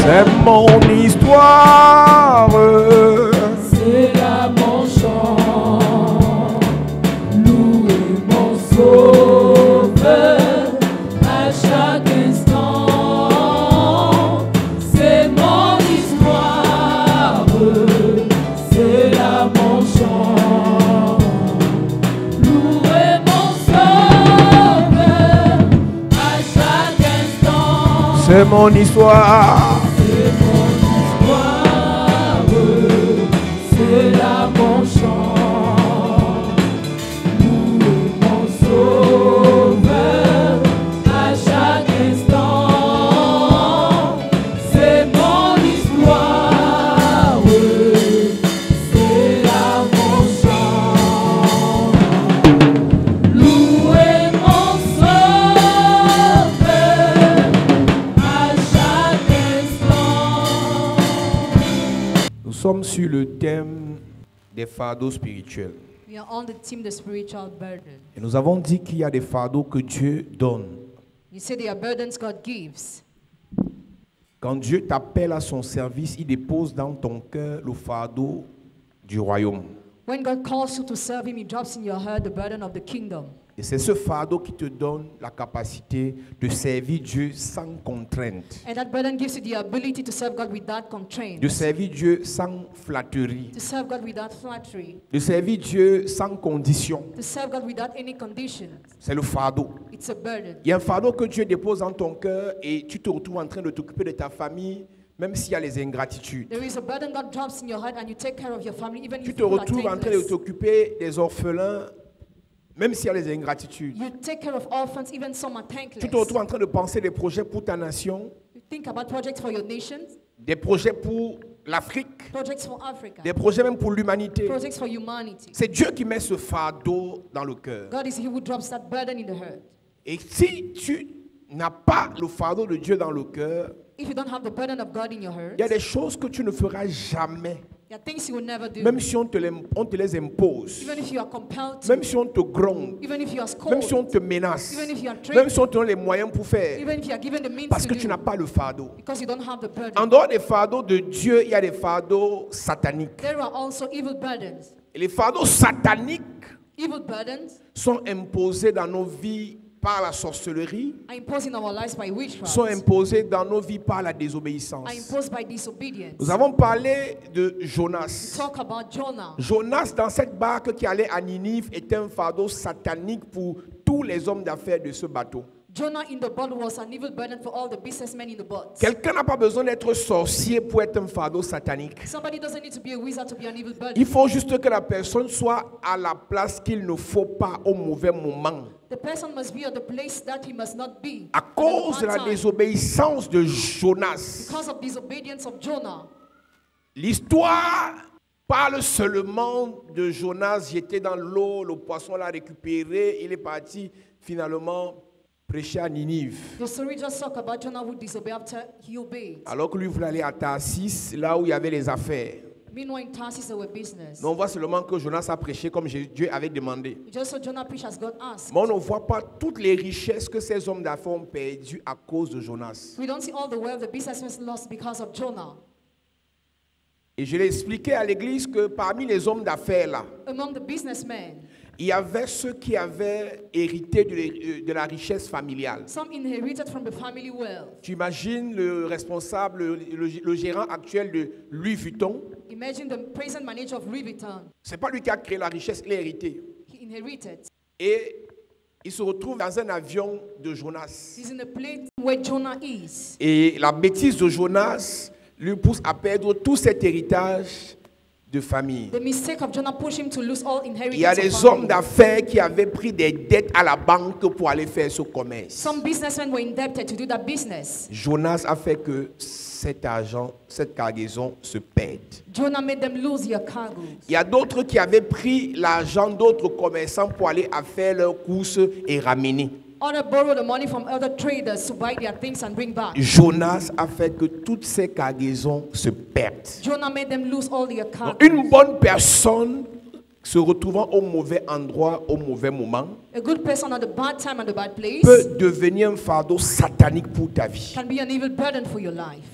C'est mon histoire. C'est là mon chant. Louez mon sauveur à chaque instant. C'est mon histoire. C'est là mon chant. Louez mon sauveur à chaque instant. C'est mon histoire. C'est là mon chant, louez mon sauveur à chaque instant. C'est mon histoire, c'est là mon chant, louez mon sauveur à chaque instant. Nous sommes sur le thème des fardeaux spirituels. We are on the theme, the spiritual burden. Et nous avons dit qu'il y a des fardeaux que Dieu donne. You say there are burdens God gives. Quand Dieu t'appelle à son service, il dépose dans ton cœur le fardeau du royaume. When God calls you to serve Him, He drops in your heart the burden of the kingdom. Et c'est ce fardeau qui te donne la capacité de servir Dieu sans contrainte. And that burden gives you the ability to serve God without constraint. De servir Dieu sans flatterie. To serve God without flattery. De servir Dieu sans condition. To serve God without any conditions. C'est le fardeau. It's a burden. Il y a un fardeau que Dieu dépose dans ton cœur et tu te retrouves en train de t'occuper de ta famille, même s'il y a les ingratitudes. There is a burden God drops in your heart and you take care of your family even Tu if te you are retrouves en train de thankless. t'occuper des orphelins, même s'il y a les ingratitudes. You take care of orphans even some are thankless. Tu te retrouves en train de penser des projets pour ta nation, You think about projects for your nations, des projets pour l'Afrique, projects for Africa, des projets même pour l'humanité. projects for humanity. C'est Dieu qui met ce fardeau dans le cœur. God is He who drops that burden in the heart. Et si tu n'as pas le fardeau de Dieu dans le cœur, If you don't have the burden of God in your heart, il y a des choses que tu ne feras jamais, there are things you will never do. même si on te les impose, Even if you are compelled to, même si on te gronde, even if you are même si on scolded, te menace, even if you are même threatened, si on te donne les moyens pour faire, even if you are given the means parce to que tu n'as do, pas le fardeau. because you don't have the burden. En dehors des fardeaux de Dieu, il y a des fardeaux sataniques. There are also evil burdens. Et les fardeaux sataniques Evil burdens sont imposés dans nos vies par la sorcellerie, are imposed in our lives by witchcraft, sont imposés dans nos vies par la are désobéissance. imposed by disobedience. Nous avons parlé de We Jonas. talk about Jonah. Jonas, dans cette barque qui allait à Ninive, était un fardeau satanique pour tous les hommes d'affaires de ce bateau. Jonah in the boat was an evil burden for all the businessmen in the boat. Quelqu'un n'a pas besoin d'être sorcier pour être un fardeau satanique. Somebody doesn't need to be a wizard to be an evil burden. Il faut juste que la personne soit à la place qu'il ne faut pas au mauvais moment. The person must be at the place that he must not be. À cause de la time. désobéissance de Jonas, Because of disobedience of Jonah. l'histoire parle seulement de Jonas. J'étais dans l'eau, le poisson l'a récupéré, il est parti finalement prêcher à Ninive. The story just talk about Jonah who disobeyed after he obeyed. Alors que lui voulait aller à Tarsis, là où il y avait les affaires. Meanwhile, in Tarsus there were business. Mais on voit seulement que Jonas a prêché comme Dieu avait demandé. Just so Jonah preached as God asked. Mais on ne voit pas toutes les richesses que ces hommes d'affaires ont perdues à cause de Jonas. We don't see all the wealth the businessmen lost because of Jonah. Et je l'ai expliqué à l'église que parmi les hommes d'affaires là, Among the businessmen, il y avait ceux qui avaient hérité de la richesse familiale. some inherited from the family wealth. Tu imagines le responsable, le gérant actuel de Louis Vuitton. Imagine the present manager of Louis Vuitton. C'est pas lui qui a créé la richesse, il l'a hérité. He inherited. Et il se retrouve dans un avion de Jonas. He's in the place where Jonah is. Et la bêtise de Jonas lui pousse à perdre tout cet héritage de famille. The mistake of Jonah pushed him to lose all inheritance. Il y a of des family. hommes d'affaires qui avaient pris des dettes à la banque pour aller faire ce commerce. Some businessmen were indebted to do that business. Jonas a fait que cet argent, cette cargaison se perde. Jonah made them lose their cargo. Il y a d'autres qui avaient pris l'argent d'autres commerçants pour aller à faire leurs courses et ramener. Others borrowed the money from other traders to buy their things and bring back. Jonas a fait que toutes ces cargaisons se perdent. Jonah made them lose all their cargo. Une bonne personne se retrouvant au mauvais endroit, au mauvais moment, A good person at the bad time and the bad place peut devenir un fardeau satanique pour ta vie. can be an evil burden for your life.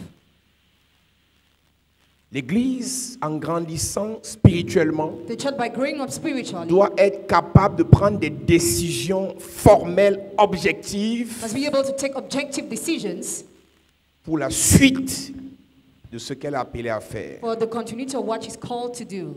L'Église, en grandissant spirituellement, The church, by growing up spiritually, doit être capable de prendre des décisions formelles, objectives, must be able to take objective decisions pour la suite de ce qu'elle a appelé à faire. for the continuity of what she's called to do.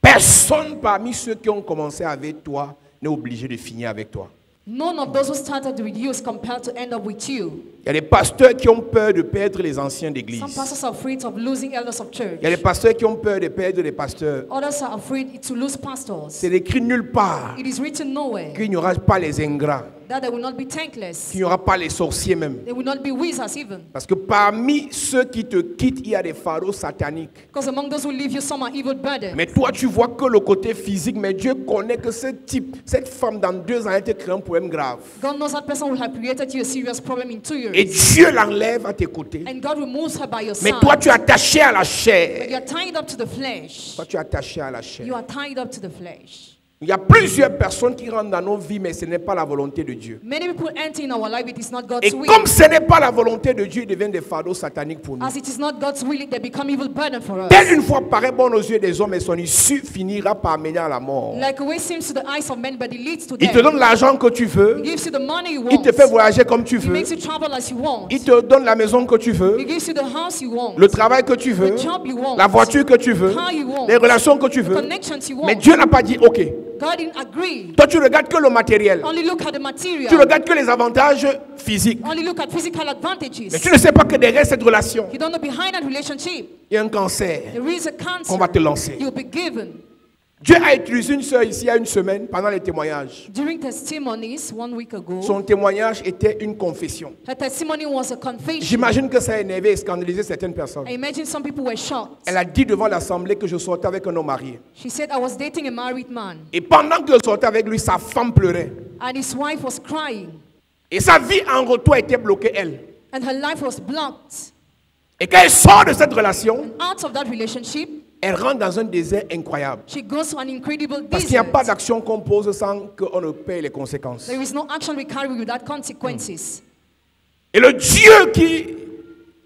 Personne parmi ceux qui ont commencé avec toi n'est obligé de finir avec toi. None of those who started with you is compelled to end up with you. Il y a des pasteurs qui ont peur de perdre les anciens d'église. Some pastors are afraid of losing elders of church. Il y a des pasteurs qui ont peur de perdre les pasteurs. Others are afraid to lose pastors. C'est écrit nulle part It is written nowhere qu'il n'y aura pas les ingrats, that they will not be thankless. qu'il n'y aura pas les sorciers même. They will not be wizards even. Parce que parmi ceux qui te quittent, il y a des pharaons sataniques. Because among those who leave you, some are evil burdened. Mais toi, tu vois que le côté physique, mais Dieu connaît que ce type, cette femme dans 2 ans, elle te crée un problème grave. God knows that person will have created you a serious problem in 2 years. Et Dieu l'enlève à tes côtés. And God removes her by your Mais side. toi, tu es attaché à la But chair. you are tied up to the flesh. Toi, tu es attaché à la chair. You are tied up to the flesh. Il y a plusieurs personnes qui rentrent dans nos vies, mais ce n'est pas la volonté de Dieu. Many people enter in our life, it is not God's Et will. comme ce n'est pas la volonté de Dieu, ils deviennent des fardeaux sataniques pour nous. As it is not God's will, they become evil burden for us. Telle une fois paraît bon aux yeux des hommes, et son issue finira par mener à la mort. Like a way seems to the eyes of men, but it leads to Il death. te donne l'argent que tu veux. He gives you the money you Il want. te fait voyager comme tu He veux. makes you travel as you want. Il te donne la maison que tu veux. He gives you the house you want. Le travail que tu veux. The job you want. La voiture que tu veux. Car you want. Les relations que tu The veux. connections you Mais want. Dieu n'a pas dit OK. God didn't agree. Toi, tu regardes que le matériel. Only look at the Tu material. regardes que les avantages physiques. Only look at physical Mais advantages. tu ne sais pas que derrière cette relation, You don't know behind that relationship, il y a un cancer there is a qu'on va te cancer lancer. you'll be given. Dieu a utilisé une sœur ici il y a une semaine pendant les témoignages. During testimonies 1 week ago, Son témoignage était une confession. her testimony was a confession. J'imagine que ça a énervé et scandalisé certaines personnes. I imagine some people were shocked. Elle a dit devant l'assemblée que je sortais avec un homme marié. She said, I was dating a married man, Et pendant que je sortais avec lui, sa femme pleurait. and his wife was crying, Et sa vie en retour était bloquée, elle. and her life was blocked. Et quand elle sort de cette relation, Out of that relationship, elle rentre dans un désert incroyable. she goes to an incredible Parce qu'il n'y a pas desert. d'action qu'on pose sans qu'on ne paye les conséquences. There is no action we carry without consequences. Et le Dieu qui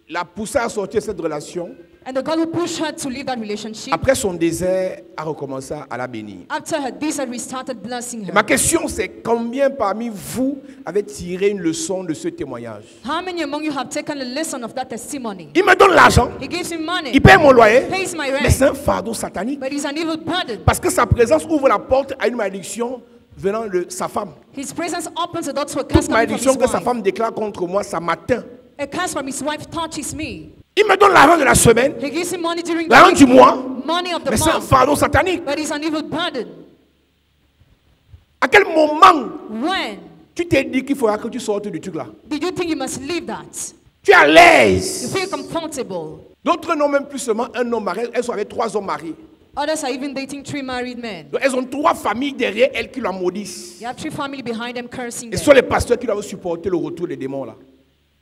l'a poussé à sortir de cette relation, And the God who pushed her to leave that relationship, après son désert, a recommencé à la bénir. after her desert, we started blessing Et ma her. question c'est, combien parmi vous avez tiré une leçon de ce témoignage? How many among you have taken a lesson of that testimony? Il me donne l'argent, He gives me money, il paye mon loyer, pays my mais rent, c'est un fardeau satanique. but he's an evil burden. Parce que sa présence ouvre la porte à une malédiction venant de sa femme. His presence opens the door to a curse Toute coming from malédiction his que sa wife. femme déclare contre moi, ça m'atteint. A curse from his wife touches me. Il me donne l'argent de la semaine, He gives him money during the l'argent du week, mois, money of the mais c'est un month, fardeau satanique. but he's an evil burden. À quel moment When tu t'es dit qu'il faudra que tu sortes du truc là? did you think you must leave that? Tu es à You l'aise. feel comfortable. D'autres n'ont même plus seulement un homme marié, elles sont avec 3 hommes mariés. Others are even dating 3 married men. Donc, elles ont 3 familles derrière elles qui la maudissent. You have 3 family behind them cursing Et ce them. sont les pasteurs qui doivent supporter le retour des démons là.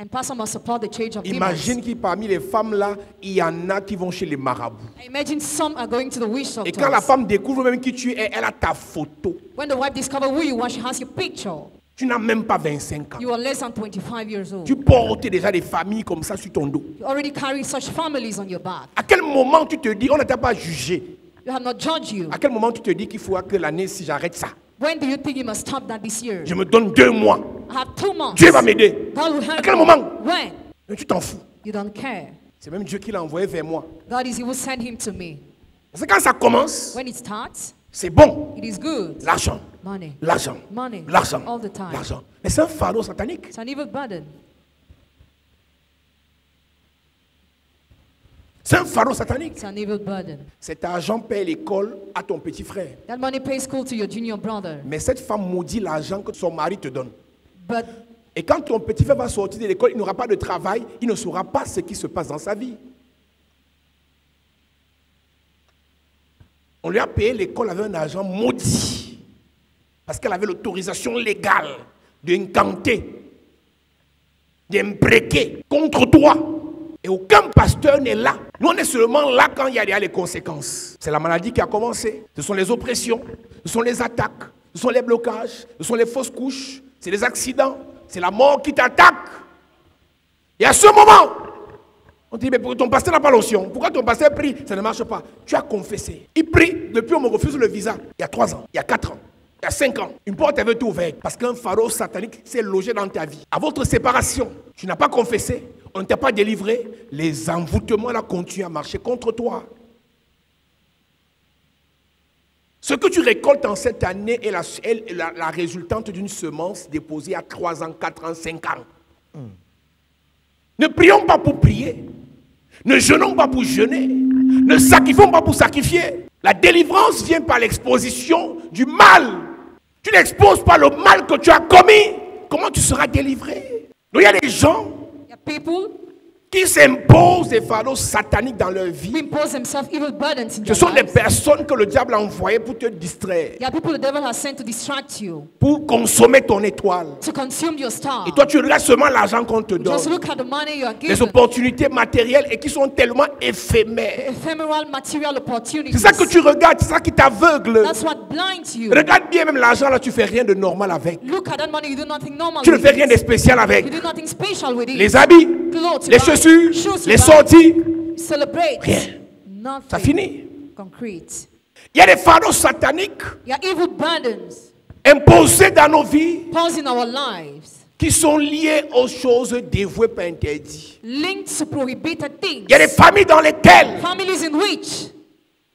And pastor must support the change of Imagine demons. que parmi les femmes là, il y en a qui vont chez les marabouts. I imagine some are going to the witch Et quand la doctors. femme découvre même qui tu es, elle a ta photo. When the wife discovers who you are, she has your picture. Tu n'as même pas 25 ans. You are less than 25 years old. Tu portes déjà des familles comme ça sur ton dos. You already carry such families on your back. À quel moment tu te dis, on ne t'a pas jugé? You have not judged you. À quel moment tu te dis qu'il faudra que l'année, si j'arrête ça, When do you think you must stop that this year? je me donne 2 mois. I have 2 months. Dieu va m'aider. God will À help quel you. moment? When? Mais tu t'en fous. You don't care. C'est même Dieu qui l'a envoyé vers moi. God is, he will send him to me. Parce que quand ça commence, When it starts, c'est bon. it is good. L'argent, Money. l'argent, Money. l'argent, All the time. l'argent. Mais c'est un fardeau satanique. It's an evil burden. C'est un fardeau satanique. It's an evil burden. Cet argent paye l'école à ton petit frère. That money pays school to your junior brother. Mais cette femme maudit l'argent que son mari te donne. But Et quand ton petit frère va sortir de l'école, il n'aura pas de travail, il ne saura pas ce qui se passe dans sa vie. On lui a payé l'école avec un argent maudit. Parce qu'elle avait l'autorisation légale d'incanter, d'impréquer contre toi. Et aucun pasteur n'est là. Nous, on est seulement là quand il y a les conséquences. C'est la maladie qui a commencé. Ce sont les oppressions, ce sont les attaques, ce sont les blocages, ce sont les fausses couches, c'est les accidents, c'est la mort qui t'attaque. Et à ce moment, on dit, mais ton pasteur n'a pas l'onction. Pourquoi ton pasteur prie? Ça ne marche pas. Tu as confessé. Il prie, depuis on me refuse le visa. Il y a 3 ans, il y a 4 ans, il y a 5 ans. Une porte avait été ouverte parce qu'un pharaon satanique s'est logé dans ta vie. À votre séparation, tu n'as pas confessé, on ne t'a pas délivré. Les envoûtements là continuent à marcher contre toi. Ce que tu récoltes en cette année est la résultante d'une semence déposée à 3 ans, 4 ans, 5 ans. Ne prions pas pour prier. Ne jeûnons pas pour jeûner. Ne sacrifions pas pour sacrifier. La délivrance vient par l'exposition du mal. Tu n'exposes pas le mal que tu as commis. Comment tu seras délivré? Donc il y a des gens there are people qui s'imposent des fardeaux sataniques dans leur who vie. impose themselves evil burdens in Ce their sont des lives. personnes que le diable a envoyées pour te distraire, There are people the devil has sent to distract you, pour consommer ton étoile. to consume your star. Et toi, tu regardes seulement l'argent qu'on te donne, Just look at the money you are les given. opportunités matérielles et qui sont tellement éphémères. Ephemeral material opportunities. C'est ça que tu regardes, c'est ça qui t'aveugle. That's what blinds you. Regarde bien même l'argent là, tu fais rien de normal avec. Look at that money, you do nothing normal Tu ne with fais rien de it. spécial You avec. do nothing special with it. Les habits, Clothes, les you buy. chaussures, Shoes, you les buy. sorties, Celebrate. rien. Nothing. Ça finit. Concrete. Il y a des fardeaux sataniques Il y a evil burdens imposés dans nos vies posed in our lives, qui sont liés aux choses dévouées par interdit. linked to prohibited things. Il y a des familles dans lesquelles Families in which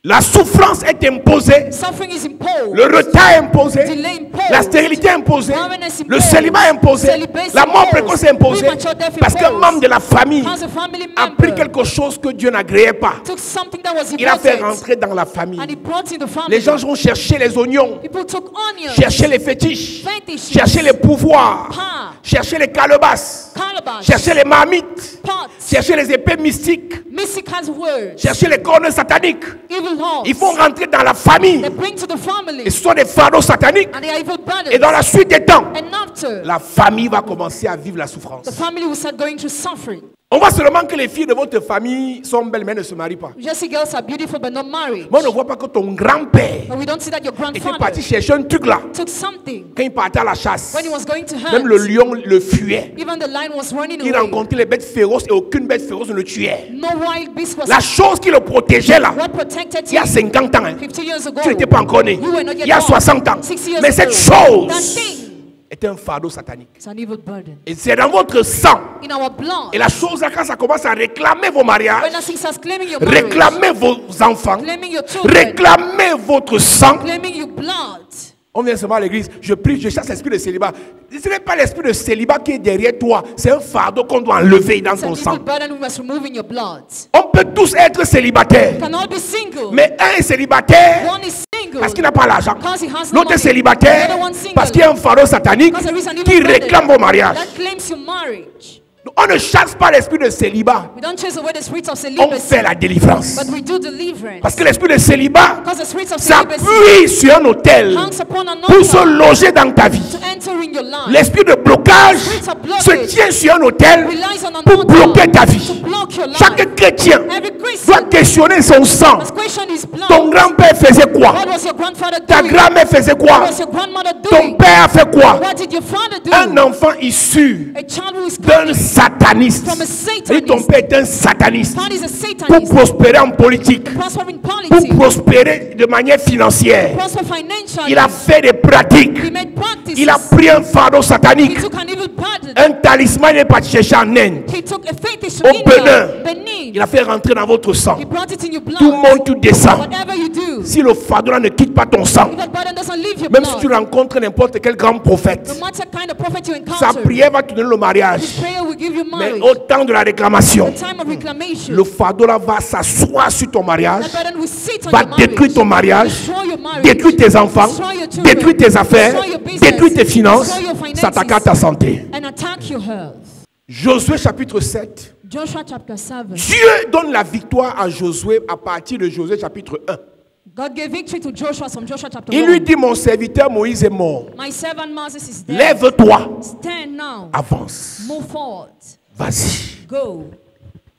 la souffrance est imposée, suffering is imposed. le retard est imposé, Delay imposed. la stérilité est imposée, Barrenness le imposed. célibat est imposé, Celibacy la mort imposed. précoce est imposée, Premature death parce qu'un imposed. membre de la famille Because a family a pris member quelque chose que Dieu n'agréait pas. took something that was Il a fait important rentrer dans la famille. and he brought in the family. Les gens vont chercher les oignons, People took onions, chercher les fétiches, fetishes, chercher les pouvoirs, power, chercher les calebasses, calabash, chercher les marmites, pots, chercher les épées mystiques, mystic words, chercher les cornes sataniques. evil horns. Ils font rentrer dans la famille. They bring to the family Et ce sont des fardeaux sataniques. and they are evil burdens. Et dans la suite des temps, And after, la famille va commencer à vivre la souffrance. the family will start going through suffering. On voit seulement que les filles de votre famille sont belles, mais ne se marient pas. We just see girls are beautiful but not married. Mais on ne voit pas que ton grand-père But we don't see that your était grandfather parti chercher un truc là. took something Quand il partait à la chasse, when he was going to même le hunt. lion le fuyait. Even the lion was running Il away. rencontrait les bêtes féroces et aucune bête féroce ne le tuait. No wild beast was La chose qui le protégeait là, what protected il y a him 50 ans, hein, 50 years ago. tu n'étais pas encore né. You were not yet Il y a born. 60 ans. 6 years Mais cette ago. That chose thing est un fardeau satanique. is an evil burden. Et c'est dans votre sang. In our blood. Et la chose là, quand ça commence à réclamer vos mariages, When that thing starts claiming your marriage, réclamer vos enfants, claiming your children, réclamer votre sang, claiming your blood. on vient seulement à l'église, je prie, je chasse l'esprit de célibat. Ce n'est pas l'esprit de célibat qui est derrière toi, c'est un fardeau qu'on doit enlever dans It's an ton evil sang. burden we must remove in your blood. On peut tous être célibataires, Can all be single. mais un est célibataire One is single parce qu'il n'a pas l'argent. because he has no L'autre est money. célibataire The other one single parce qu'il y a un fardeau satanique because there is an evil qui burden réclame vos mariages. that claims your marriage. On ne chasse pas l'esprit de célibat, We don't chase away the spirit of on celibacy, fait la délivrance. but we do deliverance. Parce que l'esprit de célibat Because the spirit of celibacy s'appuie sur un autel hangs upon an pour se altar loger dans ta vie. to enter in your life. L'esprit de blocage Spirit of blockage se tient sur un autel relies on an pour altar bloquer ta to vie. block your life. Chaque chrétien Every doit Christian questionner son sang. must question his blood. Ton grand-père faisait quoi? What was your grandfather Ta doing? grand-mère faisait What quoi? was your grandmother Ton doing? père a fait quoi? What did your father do? Un enfant issu A child who is d'un coming sataniste. from a Et ton Satanist. père est un sataniste. God is a Pour Satanist. prospérer en politique, Prosper in pour politics. prospérer de manière financière. Prosper financially. Il a fait des pratiques. He made practices. Il a pris un fardeau He satanique. took an evil burden. Un talisman, il est parti chercher en Inde. He took a fetish Au in India, Bénin. Benin. Il a fait rentrer dans votre sang. He brought it in your blood. Tout monte, tout descend. Whatever you do, Si le fardeau là ne quitte pas ton sang, if that burden doesn't leave your même si tu blood, rencontres n'importe quel grand prophète, no matter kind of prophet you sa encounter, prière va te donner le mariage. his prayer will give you Mais marriage. au temps de la réclamation, The time of reclamation, le fardeau là va s'asseoir sur ton mariage, that burden will sit on va your marriage, détruire ton mariage, destroy your marriage, détruire tes enfants, destroy your children, détruire tes affaires, destroy your business, détruire tes finances, destroy your finances, s'attaquer à ta santé. and attack your health. Josué chapitre 7. Joshua chapter 7. Dieu donne la victoire à Josué à partir de Josué chapitre 1. God gave victory to Joshua from Joshua chapter Il 1. lui dit, mon serviteur Moïse est mort. My servant Moses is dead. Lève-toi, Stand now. avance, Move forward. vas-y. Go.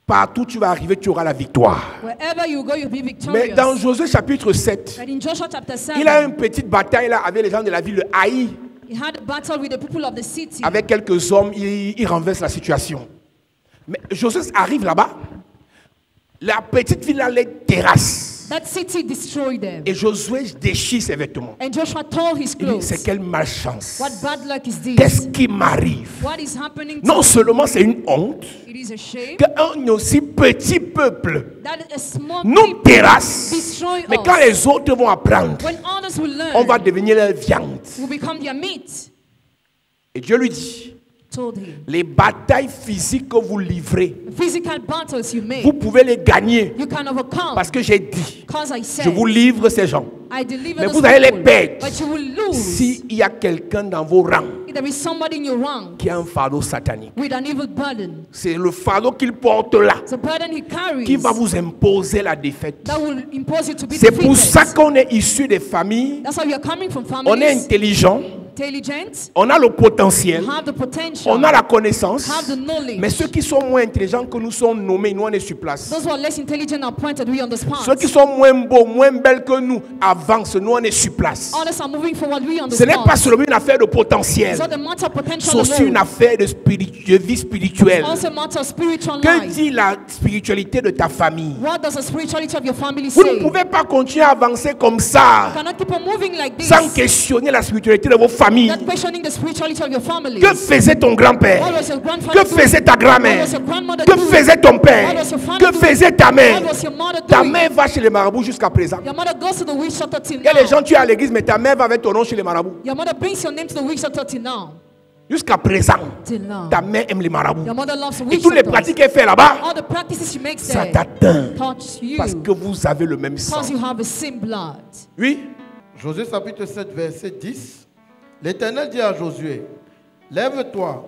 Partout où tu vas arriver, tu auras la victoire. Wherever you go, you'll be Mais victorious. dans Josué chapitre 7, But in Joshua chapter 7, il a une petite bataille là avec les gens de la ville de Haï. he had a battle with the people of the city. Avec quelques hommes, il renverse la situation. Mais Josué arrive là-bas. La petite ville là les terrasse. That city destroyed them. Et Josué déchire ses vêtements. And Joshua tore his Il dit, clothes. c'est quelle malchance. What bad luck is Qu'est-ce this? qui m'arrive? What is happening to Non me? seulement c'est une honte It is a shame qu'un aussi petit peuple that a small nous people terrasse. destroy Mais quand us. les autres vont apprendre, When others will learn, on va devenir leur viande. will become their meat. Et Dieu lui dit, Told him. les batailles physiques que vous livrez, The physical battles you make, vous pouvez les gagner. you can overcome. Parce que j'ai dit, Because I je said, vous livre ces gens. I deliver Mais those vous allez les people, perdre. but you will lose. S'il y a quelqu'un dans vos rangs If there is somebody in your rank qui a un fardeau satanique, with an evil burden, c'est le fardeau qu'il porte là the burden he carries, qui va vous imposer la défaite. that will impose you to be C'est pour defeated. ça qu'on est issu des familles, That's why we are coming from on est families, intelligent, intelligent, on a le potentiel, have the potential, on a la connaissance. have the knowledge. Mais ceux qui sont moins intelligents que nous sont nommés, nous on est sur place. Those who are less intelligent are appointed, we on the spot. Ceux qui sont moins beaux, moins belles que nous avancent, nous on est sur place. Others are moving forward, we on the Ce n'est spot. pas seulement une affaire de potentiel, It's not a matter of potential c'est aussi une alone. affaire de vie spirituelle. It's also a matter of spiritual Que life. dit la spiritualité de ta famille? What does the spirituality of your family Vous ne say? pouvez pas continuer à avancer comme ça You cannot keep on moving like this sans questionner la spiritualité de vos familles. without questioning the spirituality of your family. Que faisait ton grand-père? What was your grandfather Que faisait ta doing? grand-mère? What was your grandmother Que doing? faisait ton père? What was your father Que doing? faisait ta mère? What was your mother Ta doing? mère va chez les marabouts jusqu'à présent. Your mother goes to the witch doctor till Il y a des now. gens tu es à l'église, mais ta mère va avec ton nom chez les marabouts. Your mother brings your name to the witch doctor till now. Jusqu'à présent, Till now. ta mère aime les marabouts. Your mother loves the Et witch toutes les doctors. pratiques qu'elle fait là-bas, All the practices she makes ça there t'atteint. touch you Parce que vous avez le même sang. because you have the same blood. Oui. Josué chapitre 7, verset 10. L'Éternel dit à Josué, lève-toi,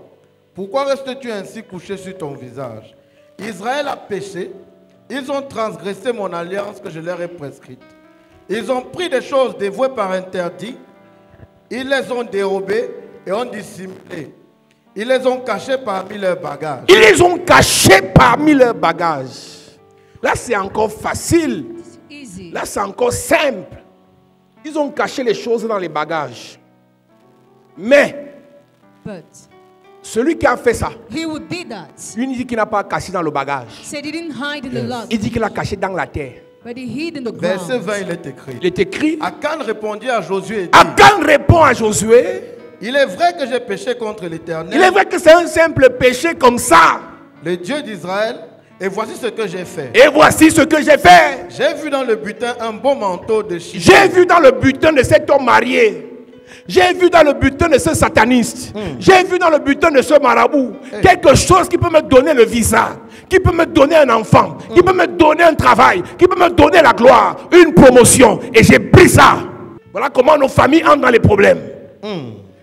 pourquoi restes-tu ainsi couché sur ton visage? Israël a péché, ils ont transgressé mon alliance que je leur ai prescrite. Ils ont pris des choses dévouées par interdit, ils les ont dérobées et ont dissimulé. Ils les ont cachés parmi leurs bagages. Ils les ont cachés parmi leurs bagages. Là, c'est encore facile. Easy. Là, c'est encore simple. Ils ont caché les choses dans les bagages. Mais But celui qui a fait ça, he who did that lui il dit qu'il n'a pas caché dans le bagage. said he didn't hide in the lot, Il dit qu'il a caché dans la terre. but he hid in the Verset ground. 20, il est écrit. Il est écrit. Akan répondit à Josué et dit, Akan répond à Josué. il est vrai que j'ai péché contre Il est l'Éternel, vrai que c'est un simple péché comme ça. le Dieu d'Israël, et voici ce que j'ai fait. Et voici ce que j'ai fait. J'ai vu dans le butin un beau manteau de chine. J'ai vu dans le butin de cet homme marié. J'ai vu dans le butin de ce sataniste. J'ai vu dans le butin de ce marabout quelque chose qui peut me donner le visa, qui peut me donner un enfant, qui peut me donner un travail, qui peut me donner la gloire, une promotion. Et j'ai pris ça. Voilà comment nos familles entrent dans les problèmes.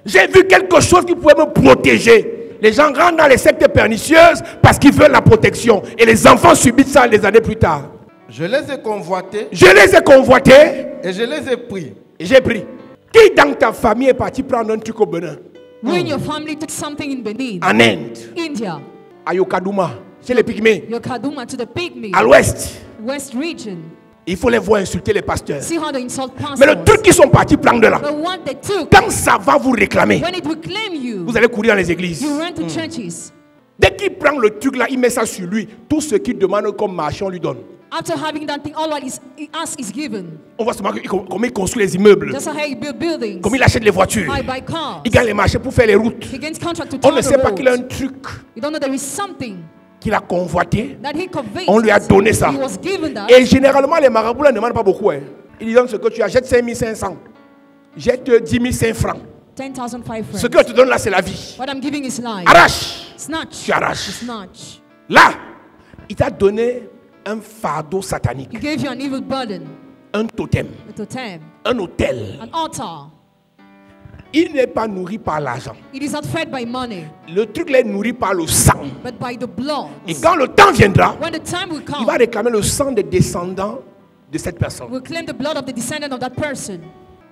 J'ai vu quelque chose qui pouvait me protéger. Les gens rentrent dans les sectes pernicieuses parce qu'ils veulent la protection. Et les enfants subissent ça des années plus tard. Je les ai convoités Je les ai convoités et je les ai pris. et j'ai pris. Qui dans ta famille est parti prendre un truc au Bénin? When your family took something in Benin, En Inde, India, à Yokadouma, chez les Pygmées, your Kaduma to the pygmy, à l'ouest. West region. Il faut les voir insulter les pasteurs. See how they insult Mais le pastors. truc qu'ils sont partis prendre de là, The one they took, quand ça va vous réclamer, when it will claim you, vous allez courir dans les églises. you run to churches. Dès qu'il prend le truc là, il met ça sur lui. Tout ce qu'il demande comme marché, on lui donne. After having that thing, all what he asks is given. On voit seulement comment il construit les immeubles, Just how he build buildings. comment il achète les voitures. I buy cars. Il gagne les marchés pour faire les routes. He gains contract to On turn ne the sait pas qu'il a un road. truc You don't know there is something qu'il a convoité. that he conveyed. On lui a donné ça. He was given that. Et généralement, les marabouts ne demandent pas beaucoup. Hein. Ils disent ce que tu achètes 5500. Jette 10 500 francs. 10,005 francs. Ce que je te donne là, c'est la vie. What I'm giving is life. Arrache. Snatch. Tu arraches. Snatch. Là, il t'a donné un fardeau satanique, He gave you an evil burden, un totem, a totem, un autel. an altar. Il n'est pas nourri par l'argent. It is not fed by money, Le truc là est nourri par le sang. but by the blood. Et quand le temps viendra, When the time will il come, va réclamer le sang des descendants de cette personne. we'll claim the blood of the descendant of that person.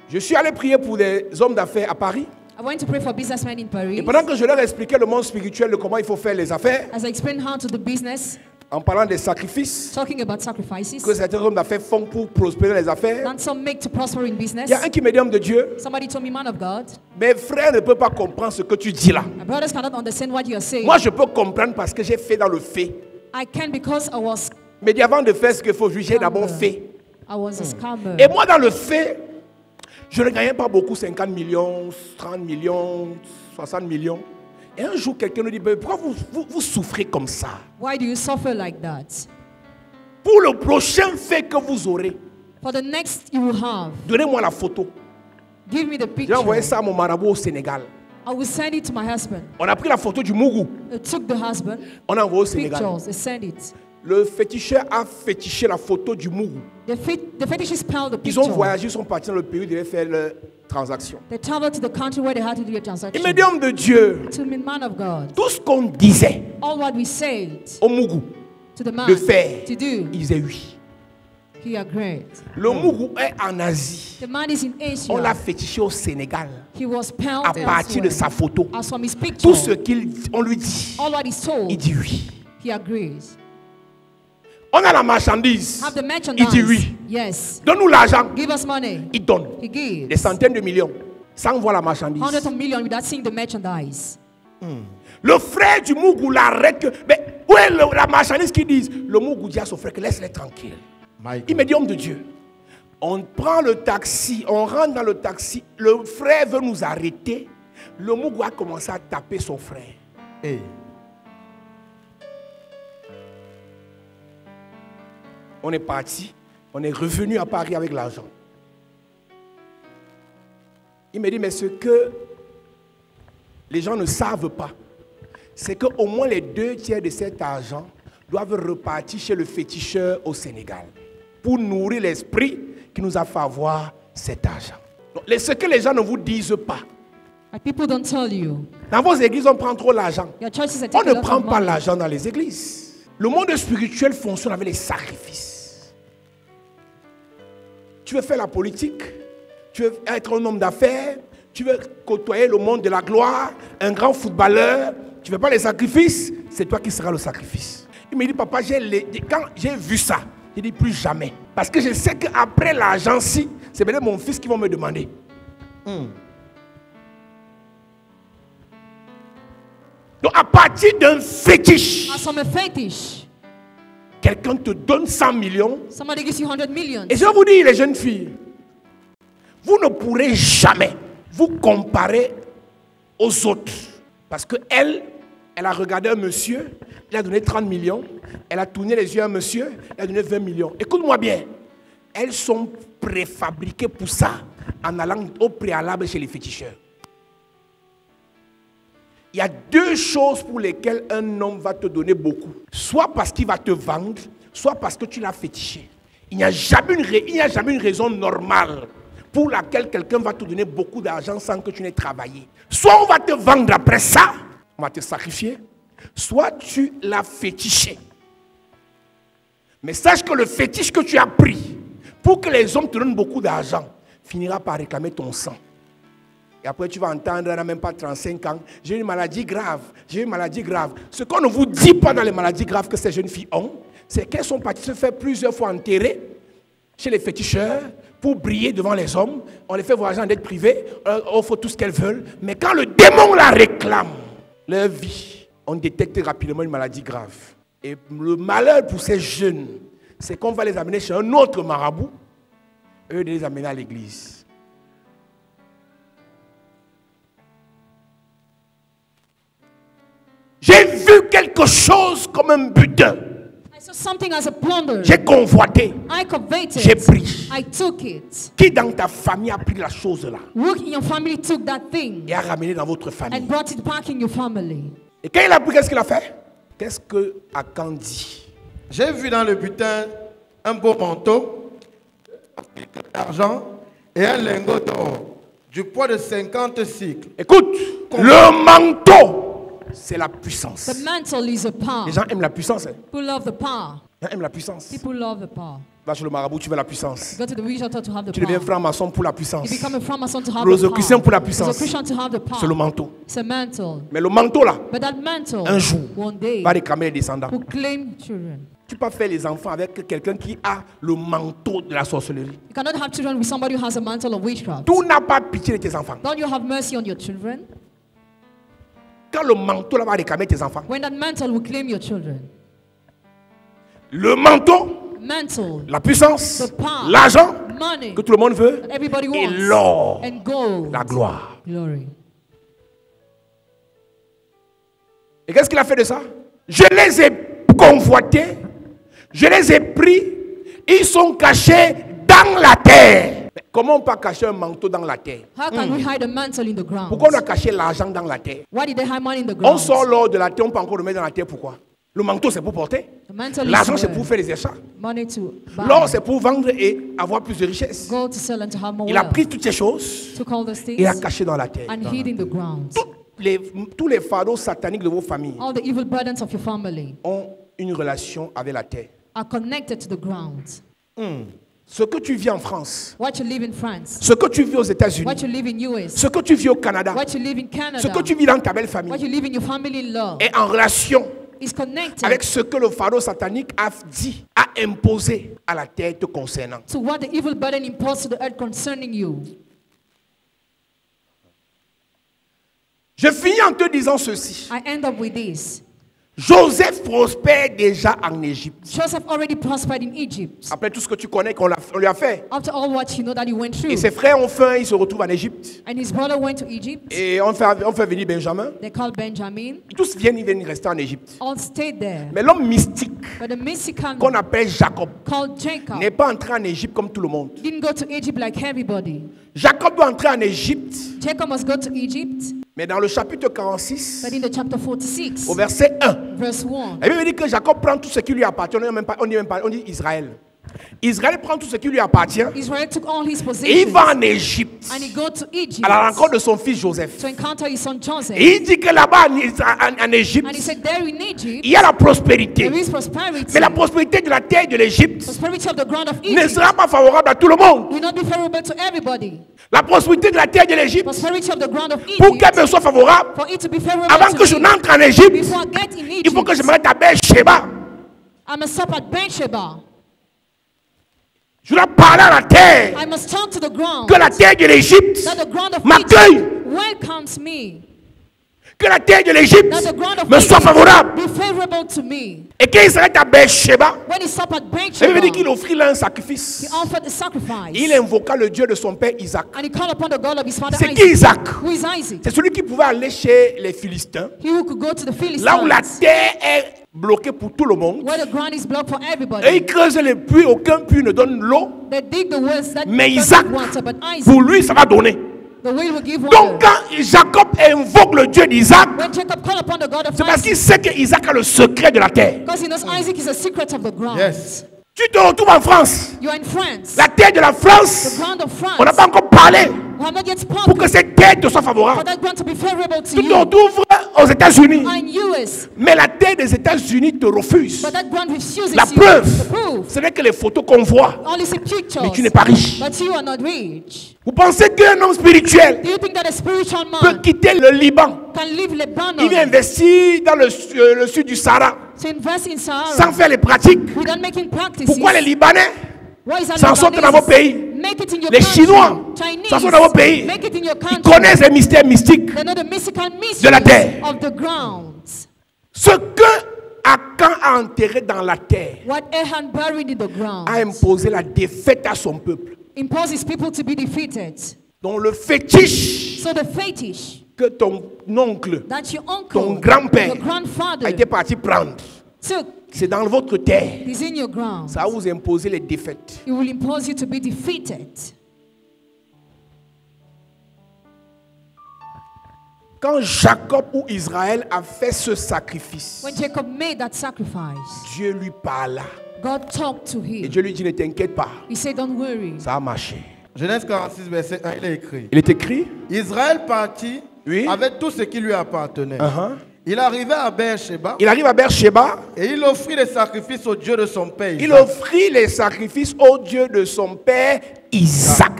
Je suis allé prier pour des hommes d'affaires à Paris. I went to pray for businessmen in Paris. Et pendant que je leur expliquais le monde spirituel de comment il faut faire les affaires, As I explained how to do business, en parlant des sacrifices talking about sacrifices que certains hommes d'affaires font pour prospérer les affaires, that some make to prosper in business. il y a un qui me dit, homme de Dieu, Somebody told me, man of God, mes frères ne peuvent pas comprendre ce que tu dis là. my brothers cannot understand what you are saying. Moi, je peux comprendre parce que j'ai fait dans le fait. I can because I was Mais dis, avant de faire ce qu'il faut, j'ai d'abord fait. a scammer. Et moi, dans le fait, je ne gagnais pas beaucoup, 50 millions, 30 millions, 60 millions. Et un jour, quelqu'un nous dit, ben, pourquoi vous souffrez comme ça? Why do you suffer like that? Pour le prochain fait que vous aurez, For the next you will have, donnez-moi la photo. give me the J'ai picture. envoyé ça à mon marabout au Sénégal. I will send it to my husband. On a pris la photo du Mougou. I took the husband, On a envoyé au Sénégal. pictures, they send it. Le féticheur a fétiché la photo du Mougou. The fetishists piled the Ils ont picture. voyagé, ils sont partis dans le pays où ils devaient faire leur transaction. They traveled to the country where they had to do a Il transaction. me dit, homme de Dieu, To me, man of God, tout ce qu'on disait all what we said au Mougou to the man de faire, to do, il disait oui. he agreed. Le Mougou est en Asie. The man is in On l'a Asia. fétiché au Sénégal He was piled à partir de sa elsewhere. photo. As from his picture, Tout ce qu'on lui dit, all what he's told, il dit oui. he agrees. On a la marchandise, Have the il merchandise. dit oui. Yes. Donne-nous l'argent, Give us money. il donne. He gives. Des centaines de millions, sans voir la marchandise. Hundreds of millions without seeing the merchandise. Le frère du Mougou l'arrête que. Mais où est la marchandise qui dit? Le Mougou dit à son frère que laisse-les tranquille. Il me dit, homme de Dieu, on prend le taxi, on rentre dans le taxi, le frère veut nous arrêter. Le Mougou a commencé à taper son frère. Hey. On est parti, on est revenu à Paris avec l'argent. Il me dit, mais ce que les gens ne savent pas, c'est qu'au moins les 2/3 de cet argent doivent repartir chez le féticheur au Sénégal pour nourrir l'esprit qui nous a fait avoir cet argent. Donc, ce que les gens ne vous disent pas, Like people don't tell you. dans vos églises, on prend trop l'argent. Your churches are On taking a ne lot prend of pas money. l'argent dans les églises. Le monde spirituel fonctionne avec les sacrifices. Tu veux faire la politique, tu veux être un homme d'affaires, tu veux côtoyer le monde de la gloire, un grand footballeur, tu ne veux pas les sacrifices, c'est toi qui seras le sacrifice. Il me dit, papa, quand j'ai vu ça, j'ai dit plus jamais. Parce que je sais qu'après l'argent, si, c'est peut-être mon fils qui va me demander. Donc à partir d'un fétiche, As from a fetish, quelqu'un te donne 100 millions. somebody gives you 100 million. Et je vais vous dire, les jeunes filles, vous ne pourrez jamais vous comparer aux autres. Parce qu'elle a regardé un monsieur, il a donné 30 millions. Elle a tourné les yeux à un monsieur, il a donné 20 millions. Écoute-moi bien. Elles sont préfabriquées pour ça en allant au préalable chez les féticheurs. Il y a deux choses pour lesquelles un homme va te donner beaucoup. Soit parce qu'il va te vendre, soit parce que tu l'as fétiché. Il n'y a jamais une raison normale pour laquelle quelqu'un va te donner beaucoup d'argent sans que tu n'aies travaillé. Soit on va te vendre après ça, on va te sacrifier, soit tu l'as fétiché. Mais sache que le fétiche que tu as pris pour que les hommes te donnent beaucoup d'argent finira par réclamer ton sang. Et après, tu vas entendre, elle n'a même pas 35 ans, j'ai une maladie grave, j'ai une maladie grave. Ce qu'on ne vous dit pas dans les maladies graves que ces jeunes filles ont, c'est qu'elles sont parties se faire plusieurs fois enterrer chez les féticheurs pour briller devant les hommes. On les fait voyager en dette privée, on offre tout ce qu'elles veulent. Mais quand le démon la réclame, leur vie, on détecte rapidement une maladie grave. Et le malheur pour ces jeunes, c'est qu'on va les amener chez un autre marabout, eux de les amener à l'église. J'ai vu quelque chose comme un butin. I saw something as a plunder. J'ai convoité. I coveted. J'ai pris. I took it. Qui dans ta famille a pris la chose là Who in your family took that thing et a ramené dans votre famille? and brought it back in your family? Et quand il a pris, qu'est-ce qu'il a fait? Qu'est-ce que Akan dit? J'ai vu dans le butin un beau manteau, d'argent et un lingot d'or du poids de 50 cycles. Écoute, le manteau, c'est la puissance. The mantle is a power. Les gens aiment la puissance. Hein? People love the power. Les gens aiment la puissance. People love the power. Va chez le marabout, tu veux la puissance. Go to the witch doctor to have the Tu deviens power. franc-maçon pour la puissance. You become a Freemason to have Le the Christian power. pour la As a puissance. Christian to have the power. C'est le manteau. It's a mantle. Mais le manteau là, But that mantle, un jour, one day, va réclamer les descendants. will claim children. Tu peux pas faire les enfants avec quelqu'un qui a le manteau de la sorcellerie. You cannot have children with somebody who has a mantle of witchcraft. Tout n'a pas pitié de tes enfants. Don't you have mercy on your children? Quand le manteau là va réclamer tes enfants, When that mantle will claim your children. le manteau, Mantle, la puissance, the power, l'argent money, que tout le monde veut, that everybody et wants, l'or, and gold, la gloire. glory. Et qu'est-ce qu'il a fait de ça? Je les ai convoités, je les ai pris, ils sont cachés dans la terre. Mais comment on peut cacher un manteau dans la terre? How can we hide a mantle in the ground? Pourquoi on a caché l'argent dans la terre? Why did they hide money in the On ground? sort l'or de la terre, on peut encore le mettre dans la terre, pourquoi? Le manteau c'est pour porter, The mantle l'argent is c'est to pour wear. faire les achats, Money to buy. l'or c'est pour vendre et avoir plus de richesses. Gold to sell and to have more Il a wealth. pris toutes ces choses Took all those et a things caché dans la terre. and hid in the ground. Tous les fardeaux sataniques de vos familles All the evil burdens of your family ont une relation avec la terre. are connected to the ground. Ce que tu vis en France, What you live in France, ce que tu vis aux États-Unis, what you live in US, ce que tu vis au Canada, what you live in ce Canada, que tu vis dans ta belle what famille you live in your family in law est en relation is connected avec ce que le fardeau satanique a dit, a imposé à la terre te concernant. to what the evil burden imposed to the earth concerning you. Je finis en te disant ceci. I end up with this. Joseph prospère déjà en Égypte. Joseph already prospered in Egypt. Après tout ce que tu connais qu'on lui a fait. After all what you know that he went through. Et ses frères ont faim, ils se retrouvent en Égypte. And his brother went to Egypt. Et on fait venir Benjamin. They called Benjamin. Tous ils viennent rester en Égypte. All stayed there. Mais l'homme mystique But the Mexican qu'on appelle Jacob called Jacob n'est pas entré en Égypte comme tout le monde. didn't go to Egypt like everybody. Jacob doit entrer en Égypte, Jacob must go to Egypt. mais dans le chapitre 46, But in the chapter 46, au verset 1, verse 1, la Bible dit que Jacob prend tout ce qui lui appartient. On dit Israël. Israël prend tout ce qui lui appartient Israel took all his et il possessions va en Égypte and he go to Egypt à la rencontre de son fils Joseph. to encounter his son Joseph. Et il dit que là-bas en Égypte, And he said, there in Egypt, il y a la prospérité. there is prosperity. Mais la prospérité de la terre de l'Égypte Prosperity of the ground of ne Egypt sera pas favorable à tout le monde. will not be favorable to everybody. La prospérité de la terre de l'Égypte, Prosperity of the ground of pour Egypt, qu'elle me soit favorable, for it to be favorable avant to que je me, n'entre en Égypte, before I get in il faut que je Egypt, me mette à Beersheba. I must stop at Beersheba. Je dois parler à la terre. I must talk to the ground. Que la terre de l'Égypte That the ground of m'accueille. Egypt welcomes me. Que la terre de l'Égypte That the ground of me soit Egypt favorable. be favorable to me. Et qu'il s'arrête à Beersheba, When he stopped at ça veut dire qu'il Beersheba, offrit là un he sacrifice. offered a sacrifice. Il invoqua le Dieu de son père Isaac. And he called upon the God of his father C'est qui Isaac. Isaac? Who is Isaac? C'est celui qui pouvait aller chez les Philistins, He who could go to the là où la Philistines, terre est bloquée pour tout le monde. where the ground is blocked for Et everybody. il creuse les puits, aucun puits ne donne l'eau. They dig the wells that Mais doesn't Isaac, water, but Isaac, pour lui, ça va donner. the well will give Donc water. quand Jacob invoque le Dieu d'Isaac, When Jacob called upon the God of c'est parce qu'il Isaac, sait que Isaac a le secret de la terre. because he knows Isaac is a secret of the ground. Yes. Tu te retrouves en France. You are in France, La terre de la the France, ground of France. on n'a pas encore parlé We have not yet pour spoken que cette terre te soit for favorable. that ground to be favorable to Tu te you. retrouves aux États-Unis, And US, mais la terre des États-Unis te refuse. but that ground refuses La you. preuve, The proof. ce n'est que les photos qu'on voit. Only see pictures, Mais tu n'es pas riche. but you are not rich. Vous pensez qu'un homme spirituel Do you think that a spiritual peut man quitter le Liban, can leave Lebanon il vient investir dans le sud du Sahara to invest in sans Sahara faire les pratiques? without making practices? Pourquoi les Libanais Why is that s'en sortent dans vos Lebanese? pays? Make it in your Les country. Chinois Chinese, s'en sortent dans vos pays. make it in your Ils country. connaissent les mystères mystiques. They know the mystical de la terre. mysteries of the grounds. Ce que Akan a enterré dans la terre What Achan buried in the ground a imposé la défaite à son peuple. imposes people to be defeated. Donc le fétiche So the fetish que ton oncle, that your ton uncle, grand-père your grandfather a été parti prendre, took c'est dans votre terre. is in your ground. Ça va vous imposer les défaites. It will impose you to be defeated. Quand Jacob ou Israël a fait ce sacrifice, When Jacob made that sacrifice, Dieu lui parla. God talked to Et him. Dieu lui dit, ne t'inquiète pas, He said, don't worry. ça a marché. Genèse 46, verset 1, il est écrit. Il est écrit, Israël partit Oui. avec tout ce qui lui appartenait. Uh-huh. Il arrivait à Beersheba il arrive à Beersheba, et il offrit les sacrifices au Dieu de son père. il Isaac. offrit les sacrifices au Dieu de son père Isaac.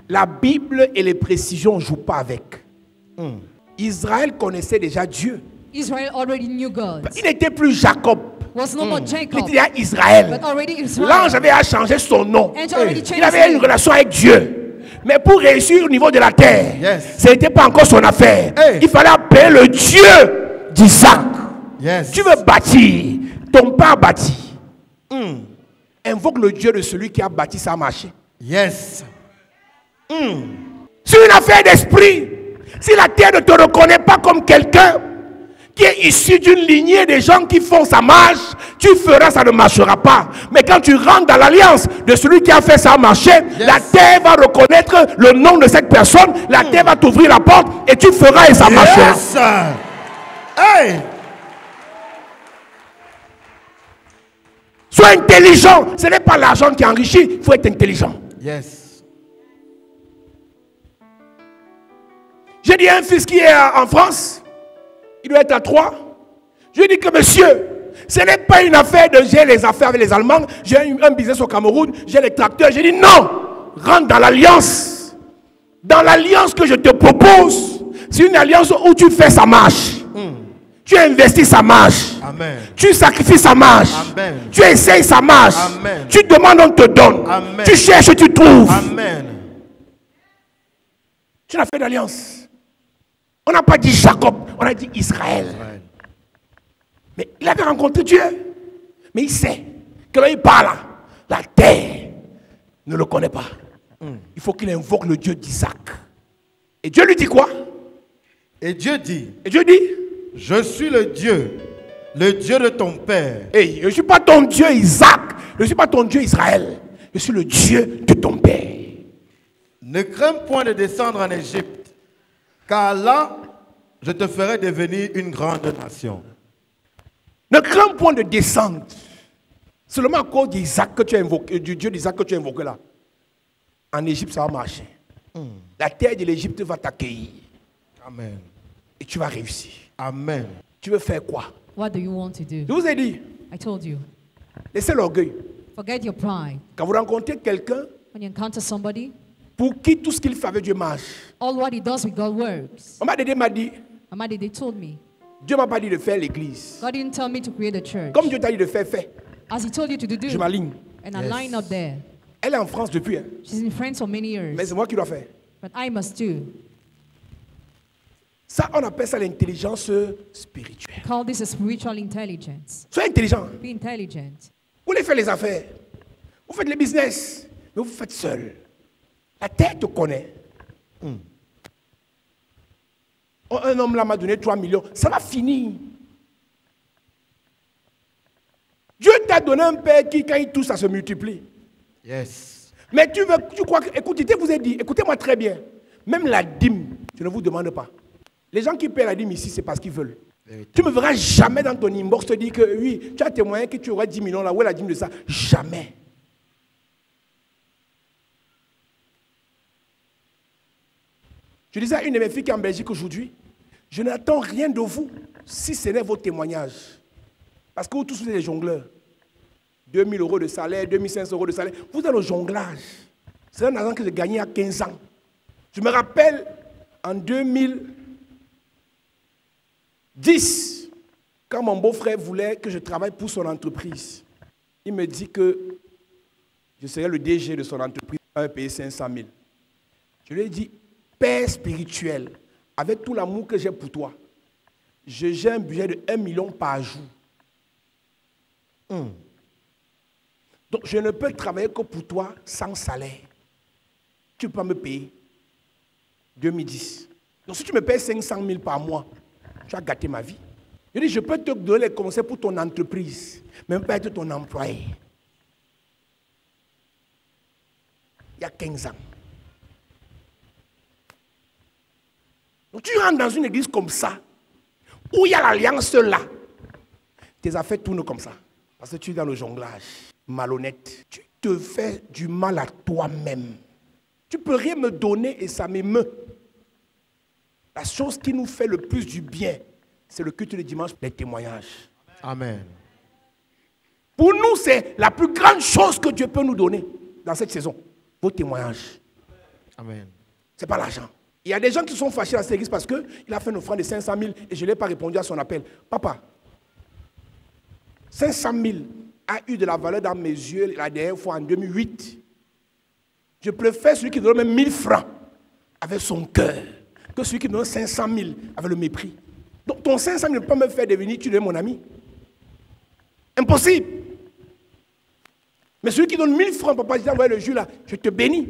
La Bible et les précisions ne jouent pas avec. Israël connaissait déjà Dieu. Israel already knew God. Il n'était plus Jacob, Was no more il Jacob, était déjà Israël. but already Israel. L'ange avait changé son nom. Angel already changed Il avait his une name. relation avec Dieu. Mais pour réussir au niveau de la terre, Yes. ce n'était pas encore son affaire. Hey. Il fallait appeler le Dieu d'Isaac. Yes. Tu veux bâtir, ton père a bâti. Invoque le Dieu de celui qui a bâti, ça a marché. Yes. C'est une affaire d'esprit. Si la terre ne te reconnaît pas comme quelqu'un qui est issu d'une lignée de gens qui font sa marche, tu feras, ça ne marchera pas. Mais quand tu rentres dans l'alliance de celui qui a fait ça marcher, la terre va reconnaître le nom de cette personne, la terre va t'ouvrir la porte et tu feras et ça marchera. Yes. Hey. Sois intelligent. Ce n'est pas l'argent qui enrichit, il faut être intelligent. Yes. J'ai dit à un fils qui est en France, il doit être à 3. Je lui ai dit que monsieur, ce n'est pas une affaire de j'ai les affaires avec les Allemands, j'ai un business au Cameroun, j'ai les tracteurs. J'ai dit non, rentre dans l'alliance. Dans l'alliance que je te propose, c'est une alliance où tu fais sa marche. Tu investis sa marche. Amen. Tu sacrifies sa marche. Amen. Tu essayes sa marche. Amen. Tu demandes, on te donne. Amen. Tu cherches, tu trouves. Amen. Tu n'as fait d'alliance. On n'a pas dit Jacob, on a dit Israël. Mais il avait rencontré Dieu. Mais il sait que là il parle, la terre ne le connaît pas. Il faut qu'il invoque le Dieu d'Isaac. Et Dieu lui dit quoi? Et Dieu dit, Et Dieu dit, je suis le Dieu de ton père. hey, je ne suis pas ton Dieu Isaac, je ne suis pas ton Dieu Israël, je suis le Dieu de ton père. Ne crains point de descendre en Égypte, car là, je te ferai devenir une grande nation. Ne crains point de descendre. Seulement à cause d'Isaac que tu as invoqué, du Dieu d'Isaac que tu as invoqué là. En Égypte, ça va marcher. La terre de l'Égypte va t'accueillir. Amen. Et tu vas réussir. Amen. Tu veux faire quoi? What do you want to Je do? vous ai dit, I told you. laissez l'orgueil. Forget your pride. Quand vous rencontrez quelqu'un When you encounter somebody, pour qui tout ce qu'il fait avec Dieu marche. all what he does with God works. Maman Dédé m'a dit, Mama they told me. Dieu m'a pas dit de faire l'église. God didn't tell me to create a church. Comme Dieu t'a dit de faire, fais. As he told you to do, Je m'aligne. and I line up there. Elle est en France depuis, hein. She's in France for many years. Mais c'est moi qui dois faire. But I must do. Ça, on appelle ça l'intelligence spirituelle. Call this a spiritual intelligence. Soyez intelligent. Be intelligent. Vous voulez faire les affaires. Vous faites les business. Mais vous faites seul. La terre te connaît. Oh, un homme là m'a donné 3 millions. Ça va finir. Dieu t'a donné un père qui, quand il touche, ça se multiplie. Yes. Mais tu crois que, écoutez, je vous ai dit, écoutez-moi très bien. Même la dîme, je ne vous demande pas. Les gens qui paient la dîme ici, c'est parce qu'ils veulent. Tu ne me verras jamais dans ton inbox te dire que oui, tu as témoigné que tu auras 10 millions là, où est la dîme de ça? Jamais. Je disais à une de mes filles qui est en Belgique aujourd'hui, je n'attends rien de vous si ce n'est vos témoignages. Parce que vous tous, vous êtes des jongleurs. 2 000 euros de salaire, 2 500 euros de salaire. Vous êtes au jonglage. C'est un argent que j'ai gagné à 15 ans. Je me rappelle en 2010, quand mon beau-frère voulait que je travaille pour son entreprise. Il me dit que je serais le DG de son entreprise, il va me payer 500 000. Je lui ai dit, Père spirituel, avec tout l'amour que j'ai pour toi, j'ai un budget de 1 million par jour. Donc, je ne peux travailler que pour toi sans salaire. Tu ne peux pas me payer. 2010. Donc, si tu me payes 500 000 par mois, tu as gâté ma vie. Je dis, je peux te donner les conseils pour ton entreprise, mais même pas être ton employé. Il y a 15 ans. Donc, tu rentres dans une église comme ça, où il y a l'alliance là. Tes affaires tournent comme ça. Parce que tu es dans le jonglage, malhonnête. Tu te fais du mal à toi-même. Tu ne peux rien me donner et ça m'émeut. La chose qui nous fait le plus du bien, c'est le culte du dimanche, les témoignages. Amen. Pour nous, c'est la plus grande chose que Dieu peut nous donner dans cette saison. Vos témoignages. Amen. Ce n'est pas l'argent. Il y a des gens qui sont fâchés dans cette église parce qu'il a fait une offrande de 500 000 et je n'ai pas répondu à son appel. Papa, 500 000 a eu de la valeur dans mes yeux la dernière fois en 2008. Je préfère celui qui donne même 1000 francs avec son cœur que celui qui donne 500 000 avec le mépris. Donc ton 500 000 ne peut pas me faire devenir, tu deviens mon ami. Impossible. Mais celui qui donne 1000 francs, papa, je dis, envoie le jus là, je te bénis.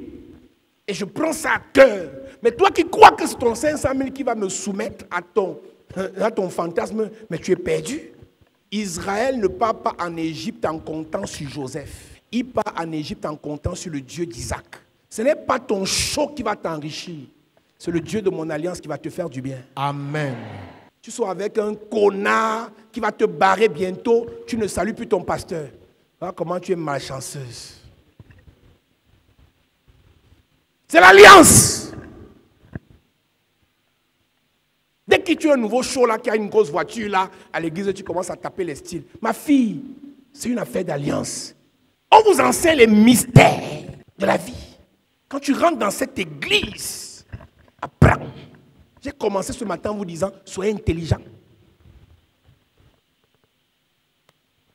Et je prends ça à cœur. Mais toi qui crois que c'est ton 500 000 qui va me soumettre à ton fantasme, mais tu es perdu. Israël ne part pas en Égypte en comptant sur Joseph. Il part en Égypte en comptant sur le Dieu d'Isaac. Ce n'est pas ton show qui va t'enrichir. C'est le Dieu de mon alliance qui va te faire du bien. Amen. Tu sois avec un connard qui va te barrer bientôt, tu ne salues plus ton pasteur. Voilà comment tu es malchanceuse. C'est l'alliance. Dès que tu as un nouveau show là, qui a une grosse voiture là, à l'église, tu commences à taper les styles. Ma fille, c'est une affaire d'alliance. On vous enseigne les mystères de la vie. Quand tu rentres dans cette église, apprends. J'ai commencé ce matin en vous disant, soyez intelligent.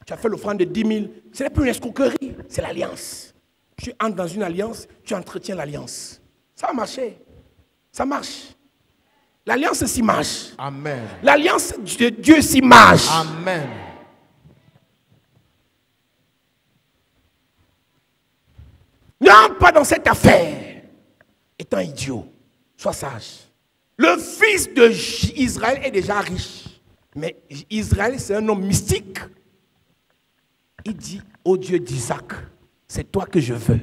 Tu as fait l'offrande de 10 000. Ce n'est plus une escroquerie, c'est l'alliance. Tu entres dans une alliance, tu entretiens l'alliance. Ça va marcher. Ça marche. L'alliance s'y marche. Amen. L'alliance de Dieu s'y marche. Amen. N'entre pas dans cette affaire étant idiot. Sois sage. Le fils d'Israël est déjà riche. Mais Israël, c'est un homme mystique. Il dit au Dieu d'Isaac, c'est toi que je veux.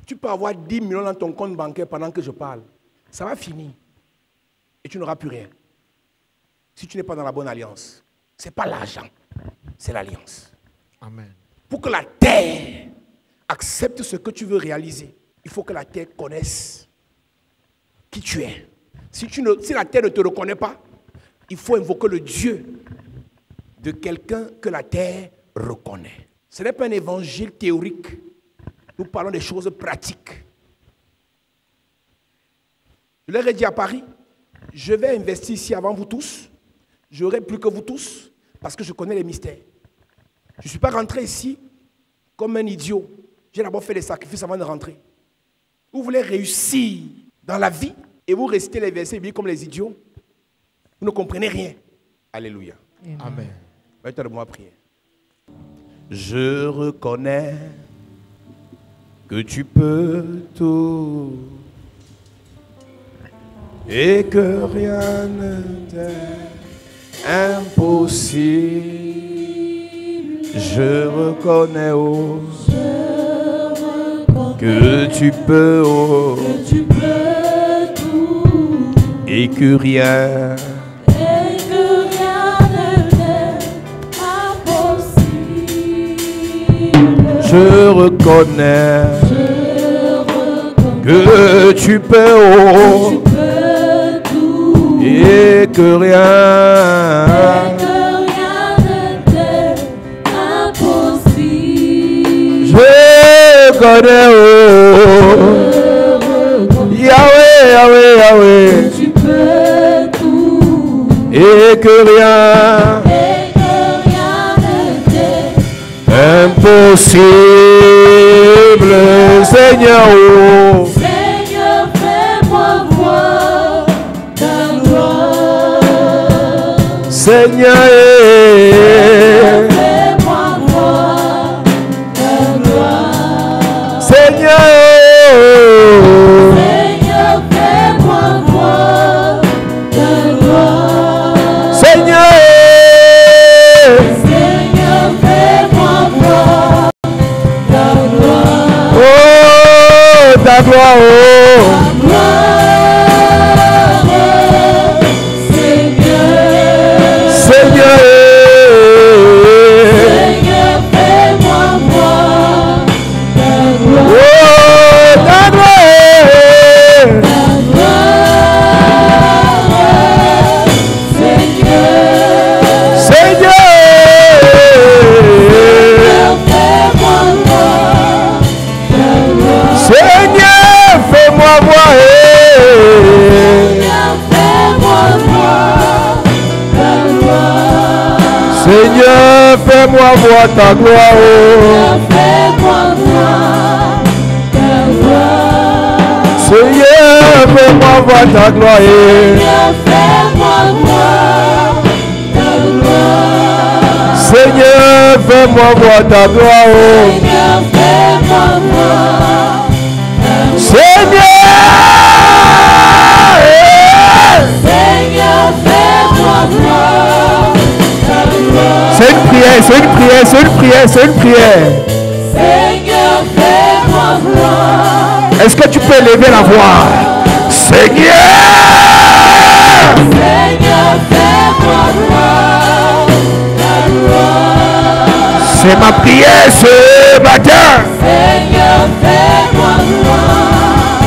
Tu peux avoir 10 millions dans ton compte bancaire pendant que je parle. Ça va finir. Et tu n'auras plus rien. si tu n'es pas dans la bonne alliance. Ce n'est pas l'argent, c'est l'alliance. Amen. Pour que la terre accepte ce que tu veux réaliser, il faut que la terre connaisse qui tu es. Si la terre ne te reconnaît pas, il faut invoquer le Dieu de quelqu'un que la terre reconnaît. Ce n'est pas un évangile théorique. Nous parlons des choses pratiques. Je leur ai dit à Paris, je vais investir ici avant vous tous. J'aurai plus que vous tous parce que je connais les mystères. Je ne suis pas rentré ici comme un idiot. J'ai d'abord fait des sacrifices avant de rentrer. Vous voulez réussir dans la vie et vous récitez les versets bibliques comme les idiots. Vous ne comprenez rien. Alléluia. Amen. Mettez-moi à prier. Je reconnais que tu peux tout et que rien ne t'est impossible. Je reconnais que tu peux tout et que rien ne t'est impossible. Je reconnais que tu peux tout et que rien ne t'est impossible. je connais Yahweh, Yahweh, Yahweh, Tu peux tout et que rien ne t'est impossible, Seigneur. Oh. Seigneur, fais-moi voir ta gloire. Seigneur, Fais-moi voir ta gloire. Seigneur, Seigneur, fais-moi voir ta gloire. Seigneur, Seigneur, fais-moi voir ta gloire. oh, ta gloire, oh. Gloire, Seigneur. Seigneur, Seigneur, fais-moi voir ta gloire. oh, ta gloire, Seigneur, Seigneur, fais-moi voir, Seigneur, fais-moi voir ta gloire, oh. Seigneur, fais-moi voir ta gloire, Seigneur, fais-moi voir ta gloire, oh. Seigneur, c'est une prière, c'est une prière, c'est une prière, c'est une prière. Seigneur, fais-moi voir. Est-ce que tu peux élever la voix? Seigneur, Seigneur, fais-moi voir ta gloire. c'est ma prière ce matin. Seigneur, fais-moi voir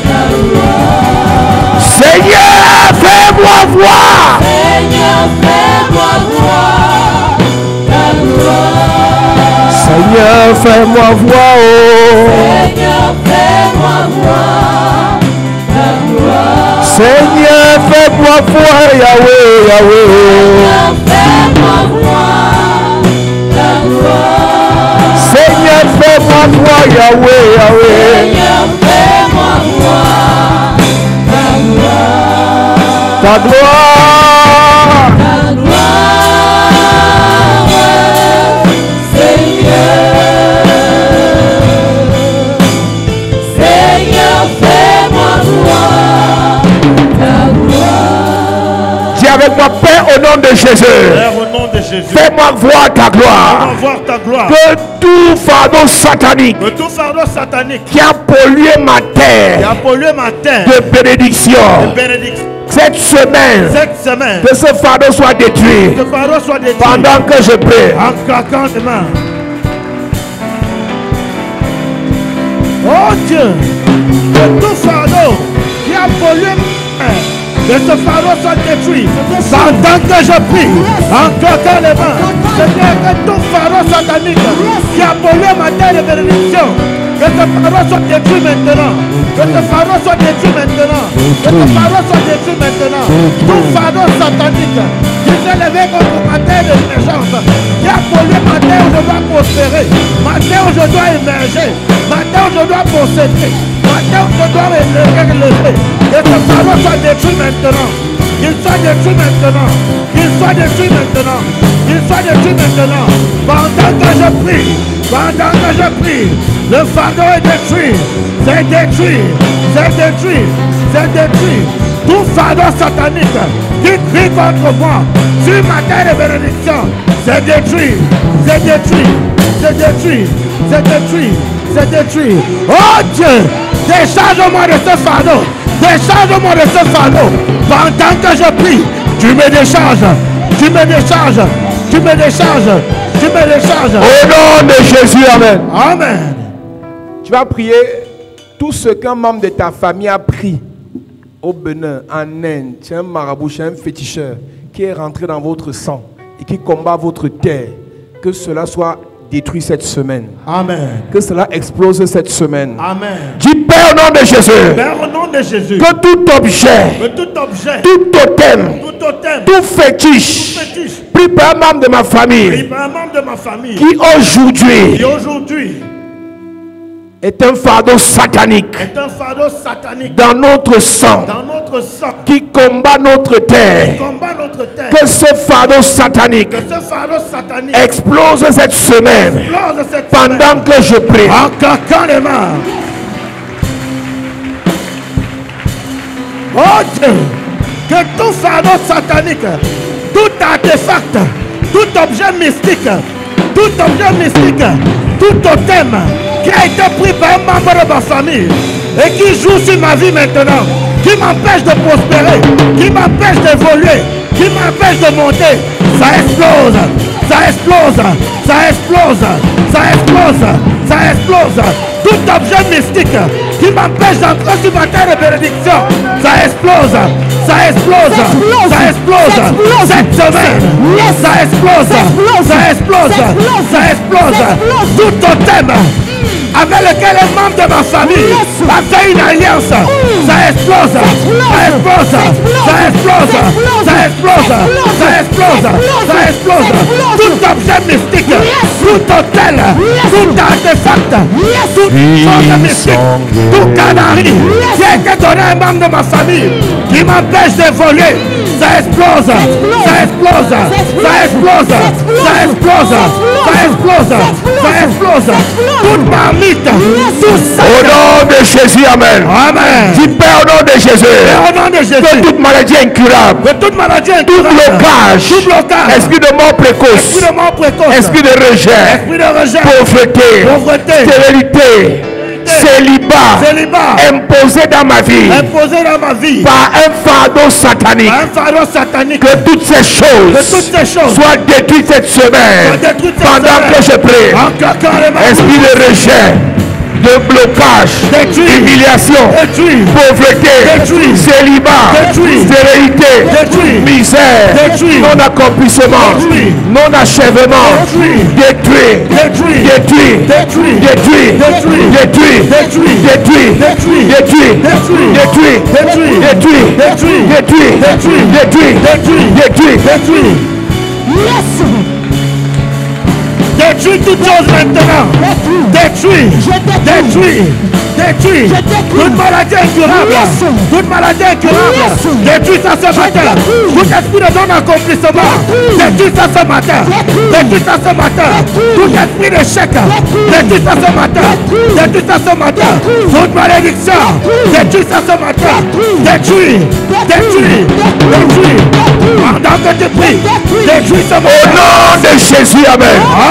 ta gloire. Seigneur, fais-moi voir. Seigneur, fais-moi voir ta gloire. Seigneur, fais-moi voir, oh. Seigneur, fais-moi voir ta gloire. Seigneur, fais-moi voir, Yahweh, Yahweh. Seigneur, fais-moi voir ta gloire. Seigneur, fais-moi voir, Yahweh, Yahweh. Seigneur, fais-moi voir ta gloire. Ta gloire, Ta gloire, Seigneur. Seigneur, fais-moi voir ta gloire. dis avec moi, Père, au nom de Jésus. Père, au nom de Jésus, Fais-moi voir ta gloire. fais-moi voir ta gloire. Que tout fardeau satanique Que tout fardeau satanique qui a pollué ma qui a terre pollué ma terre de bénédiction, de bénédiction Cette semaine, que ce fardeau soit détruit pendant que je prie. En claquant les mains. Oh Dieu, que tout fardeau qui a pollué que ce fardeau soit détruit pendant que je prie, en claquant les mains. Seigneur, que tout fardeau satanique qui a pollué ma terre de bénédiction, que ce fardeau soit détruit maintenant. Que ce fardeau soit détruit maintenant. Que ce fardeau soit détruit maintenant. Tout fardeau satanique qui s'est levé contre ma terre d'émergence, qui a pollué ma terre où je dois prospérer, ma terre où je dois émerger, ma terre où je dois posséder, ma terre où je dois relever. Que ce fardeau soit détruit maintenant. Qu'il soit détruit maintenant. Qu'il soit détruit maintenant. Qu'il soit détruit maintenant. Pendant que je prie. Pendant que je prie. Le fardeau est détruit. C'est détruit. C'est détruit. C'est détruit. Tout fardeau satanique qui crie contre moi sur ma terre de bénédiction. C'est détruit. C'est détruit. C'est détruit. C'est détruit. C'est détruit. Oh Dieu. Décharge-moi de ce fardeau. Décharge-moi de ce fardeau. Pendant que je prie, tu me décharges. Tu me décharges. Tu me décharges. Tu me décharges. Au nom de Jésus, amen. Amen. Tu vas prier tout ce qu'un membre de ta famille a pris au Bénin, en Inde. C'est un marabout, c'est un féticheur qui est rentré dans votre sang et qui combat votre terre. Que cela soit détruit cette semaine. Amen. Que cela explose cette semaine. Amen. Dis Père au nom de Jésus. Père au nom de Jésus. Que tout objet, tout totem, tout fétiche, pris par un membre de ma famille, qui aujourd'hui est un fardeau satanique, dans notre sang, qui combat notre terre. Que ce fardeau satanique explose cette semaine pendant que je prie. En claquant les mains. Oh Dieu, que tout fardeau satanique, tout artefact, tout objet mystique, tout totem qui a été pris par un membre de ma famille et qui joue sur ma vie maintenant, qui m'empêche de prospérer, qui m'empêche d'évoluer, qui m'empêche de monter, ça explose, ça explose, ça explose, ça explose, ça explose. Tout objet mystique qui m'empêche d'entrer sur ma terre de bénédiction, ça explose, ça explose, ça explose. Cette semaine, ça explose, ça explose, ça explose. Tout totem avec lequel les membres de ma famille a fait une alliance, ça explose, ça explose, ça explose, ça explose, ça explose, ça explose. Tout objet mystique, tout hôtel, tout artefact, toute chose mystique, tout canari qui a été donné à un membre de ma famille qui m'empêche d'évoluer, ça explose, ça explose, ça explose, ça explose, ça explose, ça explose. Toute marmite, tout ça. Au nom de Jésus, amen. Amen. Dis Père au nom de Jésus. Au nom de Jésus. Que toute maladie incurable, Que toute maladie tout blocage, esprit de mort précoce, esprit de mort précoce, esprit de rejet, esprit de rejet, pauvreté, stérilité, célibat, imposé dans ma vie, par un fardeau satanique, que toutes ces choses soient détruites cette semaine pendant que je prie. Esprit de rejet, de blocage, humiliation, pauvreté, célibat, stérilité, misère, non-accomplissement, non-achèvement, détruit, Détruis toutes choses maintenant. Détruis. Toute maladie incurable. Toute maladie incurable. Détruis ça ce matin. Tout esprit de non-accomplissement. Détruis ça ce matin. Détruis ça ce matin. Tout esprit d'échec. Détruis ça ce matin. Détruis ça ce matin. Toute malédiction. Détruis ça ce matin. Détruis. Pendant que tu pries. Détruis ce matin. Au nom de Jésus. Jésus, amen.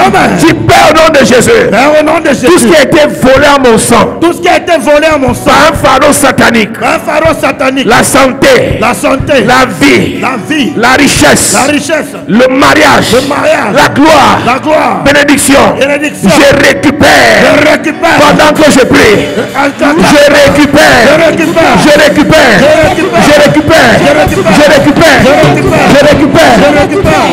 Amen. Dis Père au nom de Jésus. Père, au nom de Jésus. Tout ce qui a été volé à mon sang. Tout ce qui a été volé à mon sang. Par un fardeau satanique. Un pharaon satanique. La santé. La santé. La vie. La vie. La richesse. La richesse. Le mariage. Le mariage. La gloire. La gloire. Bénédiction. Bénédiction. Je récupère. Je récupère. Pendant que je prie. Je récupère. Je récupère. Je récupère. Je récupère. Je récupère. Je récupère. Je récupère. Je récupère. Je récupère. Je récupère.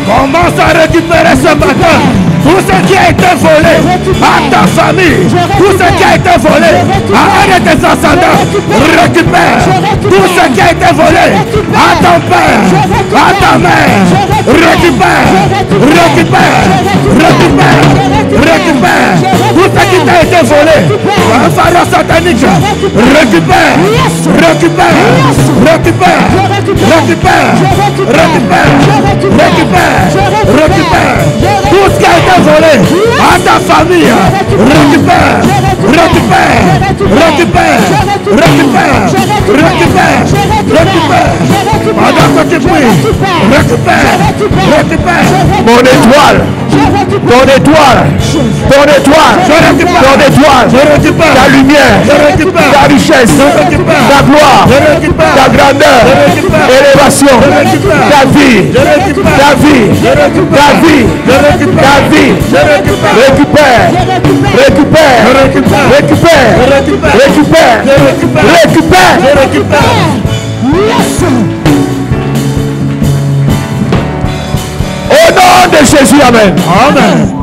Commence à récupérer ce matin tout ce qui a été volé à ta famille, tout ce qui a été volé à un de tes ascendants. Récupère tout ce qui a été volé à ton père, à ta mère. Récupère, récupère, récupère, récupère tout ce qui t'a été volé par un pharaon satanique. Récupère, récupère, récupère, récupère, récupère, récupère, récupère tout ce qui a été volé à ta famille. Récupère, récupère, récupère, récupère, récupère, récupère. Pendant que tu pries, récupère, récupère. Mon étoile. Ton étoile. Ton étoile. Je récupère. Ton étoile. Je récupère. Ta lumière. Je récupère. Ta richesse. Je récupère. Ta gloire. Je récupère. Ta grandeur. Je récupère. Élévation. Je récupère. Ta vie. Je récupère. Ta vie. Je récupère. Ta vie. Je récupère. Ta vie. Je récupère. Récupère. Récupère. Je récupère. Récupère. Je récupère. Récupère. Je récupère. Récupère. Je récupère. Au nom de Jésus, amen. Amen.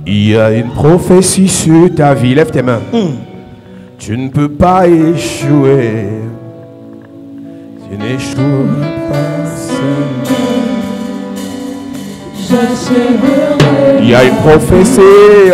Il y a une prophétie sur ta vie. Lève tes mains. Tu ne peux pas échouer. Tu n'échoueras pas. J'achèverai. Il y a une prophétie.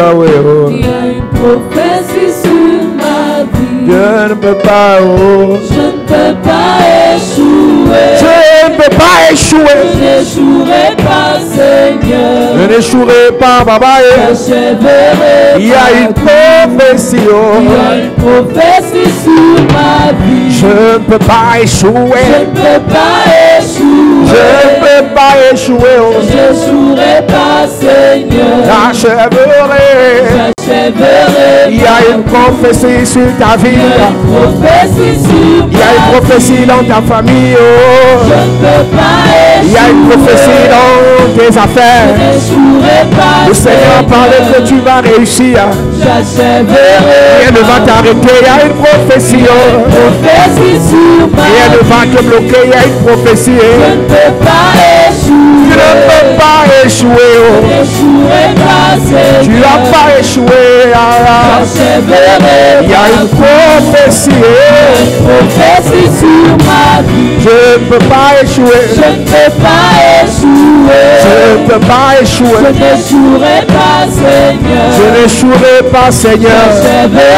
Ah ouais, oh. Il y a une prophétie sur ma vie. Je ne peux pas. Oh. Je ne peux pas échouer. Je ne peux pas échouer. Je n'échouerai pas, Seigneur. Je n'échouerai pas, Baba. J'achèverai. Il y a une prophétie. Il y Oh. a une prophétie sur ma vie. Je ne peux pas Je échouer. ne peux pas échouer. Je ne peux pas échouer. Oh. Je n'échouerai pas, Seigneur. J'achèverai. J'achèverai. Il y a une prophétie sur ta vie. Il y a une prophétie sur Il y a une ma vie. prophétie dans ta famille. Oh. Je ne peux pas échouer. Il y a une prophétie dans tes Je affaires. n'échouerai pas, Le Seigneur parlait que tu vas réussir. J'achèverai. Rien ne va t'arrêter. Il y a une prophétie. Oh. Prophétie sur ma Rien ne va te bloquer. Il y a une prophétie. Je ne peux pas échouer. Tu ne peux pas échouer. Je Oh. n'échouerai pas, Seigneur. Tu n'as pas échoué. Ah. J'achèverai. Il y a une prophétie. Une prophétie sur ma vie. Je ne peux pas échouer. Je ne peux pas échouer. Je ne peux pas Je échouer. n'échouerai pas, Seigneur. Je n'échouerai pas, Seigneur. J'achèverai.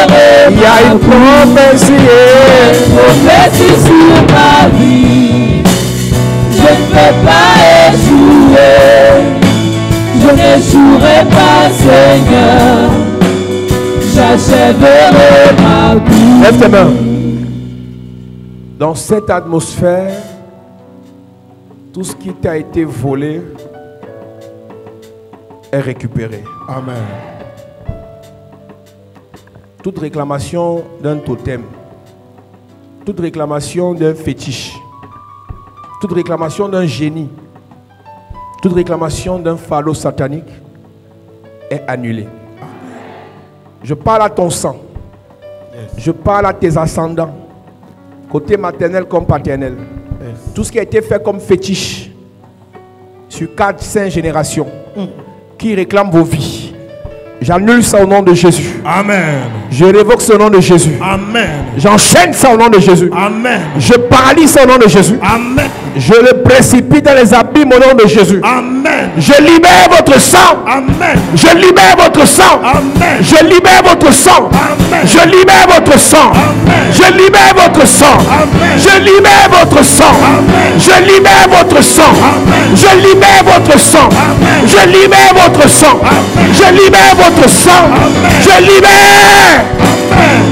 Il y a une prophétie. Une prophétie sur ma vie. Je ne peux pas échouer. Je n'échouerai pas, Seigneur. J'achèverai ma vie. Lève tes mains. Dans cette atmosphère, tout ce qui t'a été volé est récupéré. Amen. Toute réclamation d'un totem, toute réclamation d'un fétiche, toute réclamation d'un génie, toute réclamation d'un phallus satanique est annulée. Je parle à ton sang. Je parle à tes ascendants, côté maternel comme paternel. Tout ce qui a été fait comme fétiche sur 4-5 générations qui réclament vos vies. J'annule ça au nom de Jésus. Amen. Je révoque ce nom de Jésus. Amen. J'enchaîne ça au nom de Jésus. Amen. Je paralyse ça au nom de Jésus. Amen. Je le précipite dans les abîmes au nom de Jésus. Amen. Je libère votre sang. Amen. Je libère votre sang. Amen. Je libère votre sang. Amen. Je libère votre sang. Amen. Je libère votre sang. Amen. Je libère votre sang. Amen. Je libère votre sang. Amen. Je libère votre sang. Amen. Je libère votre sang. Amen. Je libère votre sang. Amen. Je libère. Amen.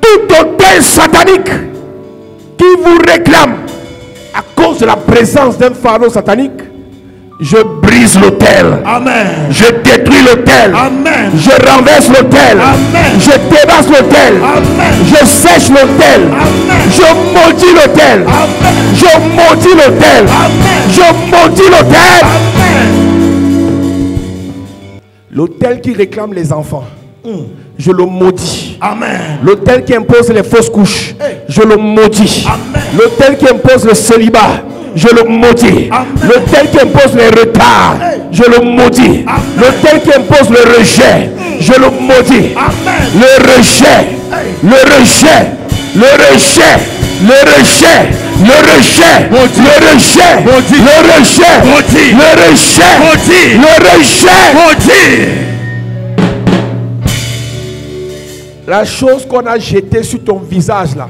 Tout autel satanique qui vous réclame à cause de la présence d'un pharaon satanique, je brise l'autel. Amen. Je détruis l'autel. Amen. Je renverse l'autel. Amen. Je dévaste l'autel. Amen. Je sèche l'autel. Amen. Je maudis l'autel. Amen. Je maudis l'autel. Amen. Je maudis l'autel. Amen. L'autel qui réclame les enfants, je le maudis. Amen. L'autel qui impose les fausses couches, Hey. je le maudis. Amen. L'autel qui impose le célibat, je le maudis. Amen. L'autel qui impose les retards, Hey. je le maudis. Amen. L'autel qui impose le rejet, je le maudis. Amen. Le rejet, le rejet, le rejet, le rejet, le rejet, Maudit. le rejet, Maudit. le rejet, Maudit. le rejet, Maudit. le rejet. Maudit. La chose qu'on a jetée sur ton visage là,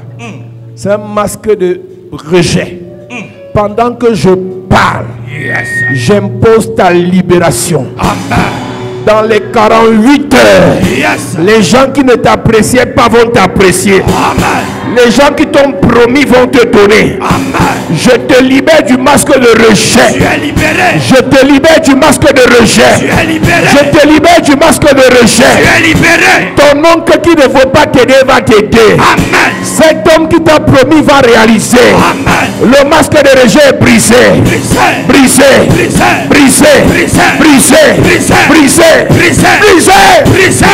c'est un masque de rejet. Pendant que je parle, Yes. j'impose ta libération. Amen. Dans les 48 heures, Yes. les gens qui ne t'appréciaient pas vont t'apprécier. Amen. Les gens qui t'ont promis vont te donner. Amen. Je te libère du masque de Tu rejet. es libéré. Je te libère du masque de Tu rejet. es libéré. Je te libère du masque de Tu rejet. es libéré. Ton oncle qui ne veut pas t'aider va t'aider. Amen. Cet homme qui t'a promis va réaliser. Amen. Le masque de rejet est brisé. Brisé. Brisé. Brisé. Brisé. Brisé. Brisé. Brisé. Brisé. Brisé. Brisé. Brisé.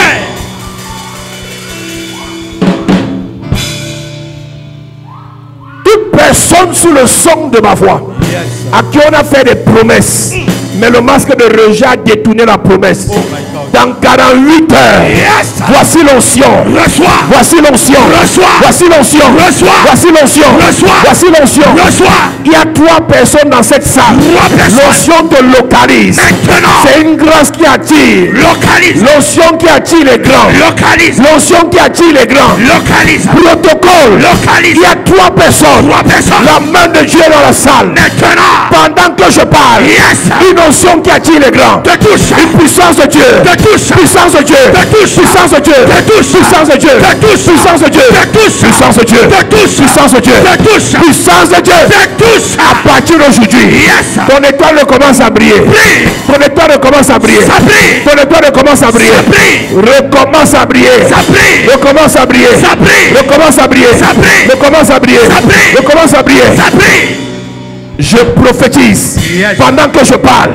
Toute personne sous le son de ma voix Yes. à qui on a fait des promesses, mais le masque de rejet a détourné la promesse. Oh my God. Dans 48 heures, Yes. voici l'onction. Reçois. Voici l'onction. Reçois. Voici l'onction. Reçois. Voici l'onction. Reçois. Voici l'onction. Reçois. Il y a 3 personnes dans cette salle. 3 personnes. L'onction te localise. Maintenant. C'est une grâce qui attire. Localise. L'onction qui attire les grands. Localise. L'onction qui attire les grands. Localise. Protocole. Localise. Il y a 3 personnes. 3 personnes. La main de Dieu est dans la salle. Maintenant. Pendant que je parle, Yes. une onction qui attire les grands. Te touche. Une puissance de Dieu. Te touche. Puissance de Dieu. Te touche. Puissance de Dieu. Te touche. Puissance de Dieu. Te touche. Puissance de Dieu. Te touche. Puissance de Dieu. Te touche. Puissance de Dieu. Te touche. Puissance de Dieu. Te touche. À partir d'aujourd'hui, Yes. ton étoile recommence à briller. Brille. Ton étoile recommence à briller. Ça brille. Ton étoile recommence à briller. Ça brille. Recommence à briller. Ça brille. Recommence à briller. Ça brille. Recommence à briller. Ça brille. Recommence à briller. Ça brille. Recommence à briller. Ça brille. Je prophétise. Yes. Pendant que je parle,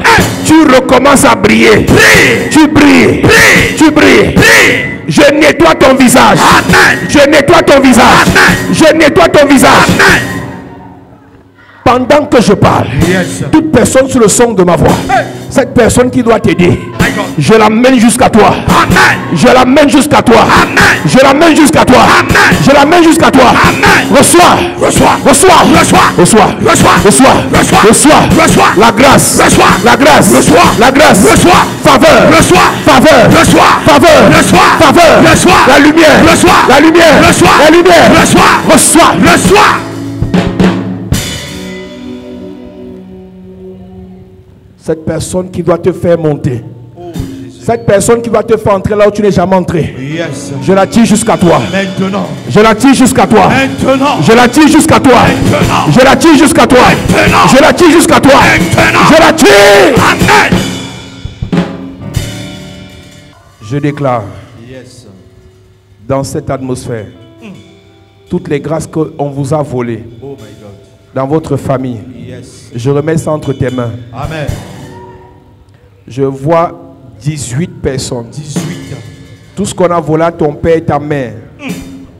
tu recommences à briller. Brille. Tu brilles. Brille. Tu brilles. Brille. Je nettoie ton visage. Amen. Je nettoie ton visage. Amen. Je nettoie ton visage. Amen. Pendant que je parle, Yes. toute personne sur le son de ma voix, cette personne qui doit t'aider, My God. je l'amène jusqu'à toi. Amen. Je l'amène jusqu'à toi. Amen. Je l'amène jusqu'à toi. Amen. Je l'amène jusqu'à toi. Amen. Reçois. Reçois. Reçois. Reçois. Reçois. Reçois. Reçois. Reçois. Reçois. Reçois. La grâce. Reçois. La grâce. Reçois. La grâce. Reçois. Faveur. Reçois. Faveur. Reçois. Faveur. Reçois. Faveur. Reçois. La lumière. Reçois. La lumière. Reçois. La lumière. Reçois. Reçois. Reçois. Cette personne qui doit te faire monter. Cette personne qui va te faire entrer là où tu n'es jamais entré. Yes. Je l'attire jusqu'à toi. Maintenant. Je l'attire jusqu'à toi. Maintenant. Je l'attire jusqu'à toi. Maintenant. Je l'attire jusqu'à toi. Maintenant. Je l'attire jusqu'à toi. Maintenant. Je l'attire. Amen. Je déclare Yes. dans cette atmosphère toutes les grâces qu'on vous a volées Oh my God. dans votre famille. Yes. Je remets ça entre tes mains. Amen. Je vois 18 personnes. 18. Tout ce qu'on a volé à ton père et ta mère,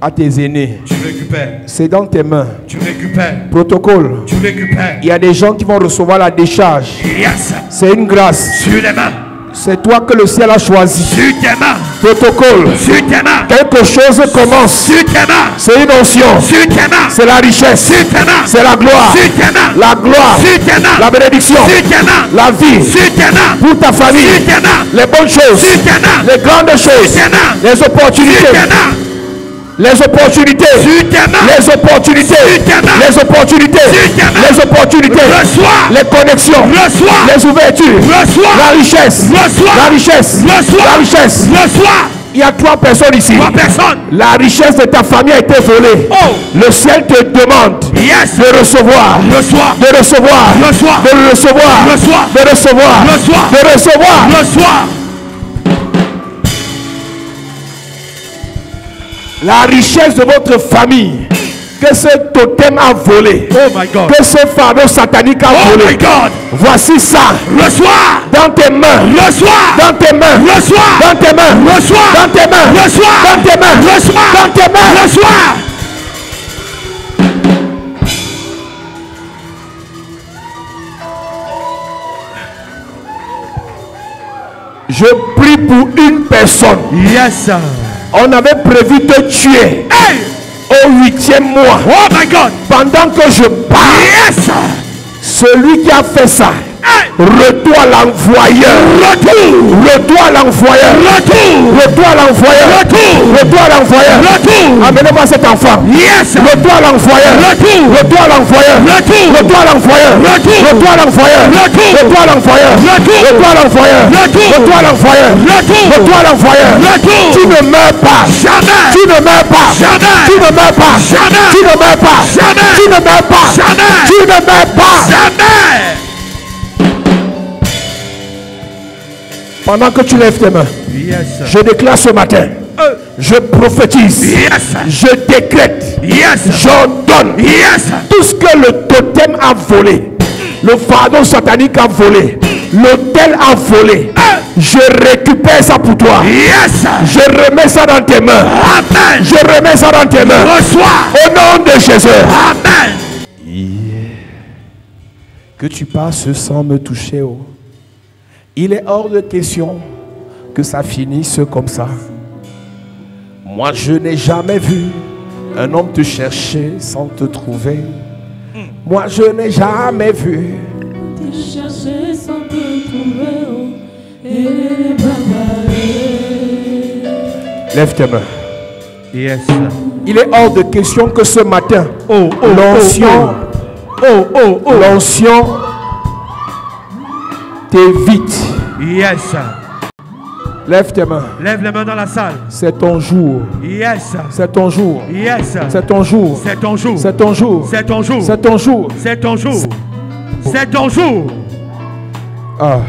à tes aînés, Tu récupères. c'est dans tes mains. Tu récupères. Protocole. Tu récupères. Il y a des gens qui vont recevoir la décharge. Yes. C'est une grâce. Sur les mains. C'est toi que le ciel a choisi. Sur tes mains. Protocole. Sur tes mains. Quelque chose commence. Sur tes mains. C'est une onction. Sur tes mains. C'est la richesse. Sur tes mains. C'est la gloire. Sur tes mains. La gloire. Sur tes mains. La bénédiction. Sur tes mains. La vie. Sur tes mains. Pour ta famille. Sur tes mains. Les bonnes choses. Sur tes mains. Les grandes choses. Sur tes mains. Les Sur opportunités. tes mains. Les opportunités. Sur tes mains. Les opportunités. Sur tes mains. Les opportunités. Sur tes mains. Les opportunités. Reçois. Les connexions. Reçois. Les ouvertures. Reçois. La richesse. Reçois. La richesse. Reçois. La richesse. Reçois. Il y a 3 personnes ici. 3 personnes. La richesse de ta famille a été volée. Oh. Le ciel te demande Yes. de recevoir. Reçois. De recevoir. Reçois. De recevoir. Reçois. De recevoir. Reçois. De recevoir. Reçois. La richesse de votre famille que ce totem a volé, Oh my God. que ce fardeau satanique a Oh volé, my God. voici ça Reçois. dans tes mains, Reçois. dans tes mains, Reçois. dans tes mains, Reçois. dans tes mains, Reçois. dans tes mains, Reçois. dans tes mains. Reçois. Je prie pour une personne. Yes. On avait prévu te tuer Hey. au 8e mois. Oh my God. Pendant que je parle, Yes. celui qui a fait ça, Hey. retour à l'envoyeur. Retour. Retour à l'envoyeur. Retour. Retour à l'envoyeur. Retour. Retour à l'envoyeur. Retour. Amenez-moi cet enfant. Yes. Retour à l'envoyeur. Retour. Retour à l'envoyeur. Retour. Retour à l'envoyeur. Retour. Retour à l'envoyeur. Retour. Retour à l'envoyeur. Retour. Retour à l'envoyeur. Retour. Retour à l'envoyeur. Retour. Retour à l'envoyeur. Retour. Tu ne meurs pas. Jamais. Tu ne meurs pas. Jamais. Tu ne meurs pas. Jamais. Tu ne meurs pas. Jamais. Tu ne meurs pas. Jamais. Tu ne meurs pas. Jamais. Pendant que tu lèves tes mains, Yes. je déclare ce matin, je prophétise, Yes. je décrète, Yes. j'ordonne Yes. tout ce que le totem a volé, le fardeau satanique a volé, l'autel a volé. Je récupère ça pour toi. Yes. Je remets ça dans tes mains. Amen. Je remets ça dans tes mains. Reçois. Au nom de Jésus. Amen. Que tu passes sans me toucher. Oh. Il est hors de question que ça finisse comme ça. Moi, je n'ai jamais vu un homme te chercher sans te trouver. Moi, je n'ai jamais vu. Te chercher sans te trouver, oh, et les bavarés. Lève tes mains. Yes. Il est hors de question que ce matin, Oh, oh, l'ancien, l'ancien t'évite. Yes. Lève tes mains. Lève les mains dans la salle. C'est ton jour. Yes. C'est ton jour. Yes. C'est ton jour. C'est ton jour. C'est ton jour. C'est ton jour. C'est ton jour. C'est ton jour. C'est ton jour. Ah.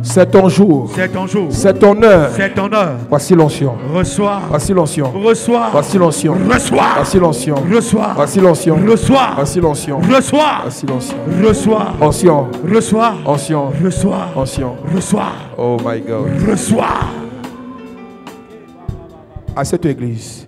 C'est ton jour. C'est ton jour. C'est ton heure. C'est ton heure. Voici l'onction. Reçois. Voici l'onction. Reçois. Voici l'onction. Reçois. Voici l'onction. Reçois. Voici l'onction. Reçois. Voici l'onction. Reçois. Voici l'onction. Reçois. Onction. Reçois. Onction. Reçois. Onction. Reçois. Oh my God. Reçois. À cette église,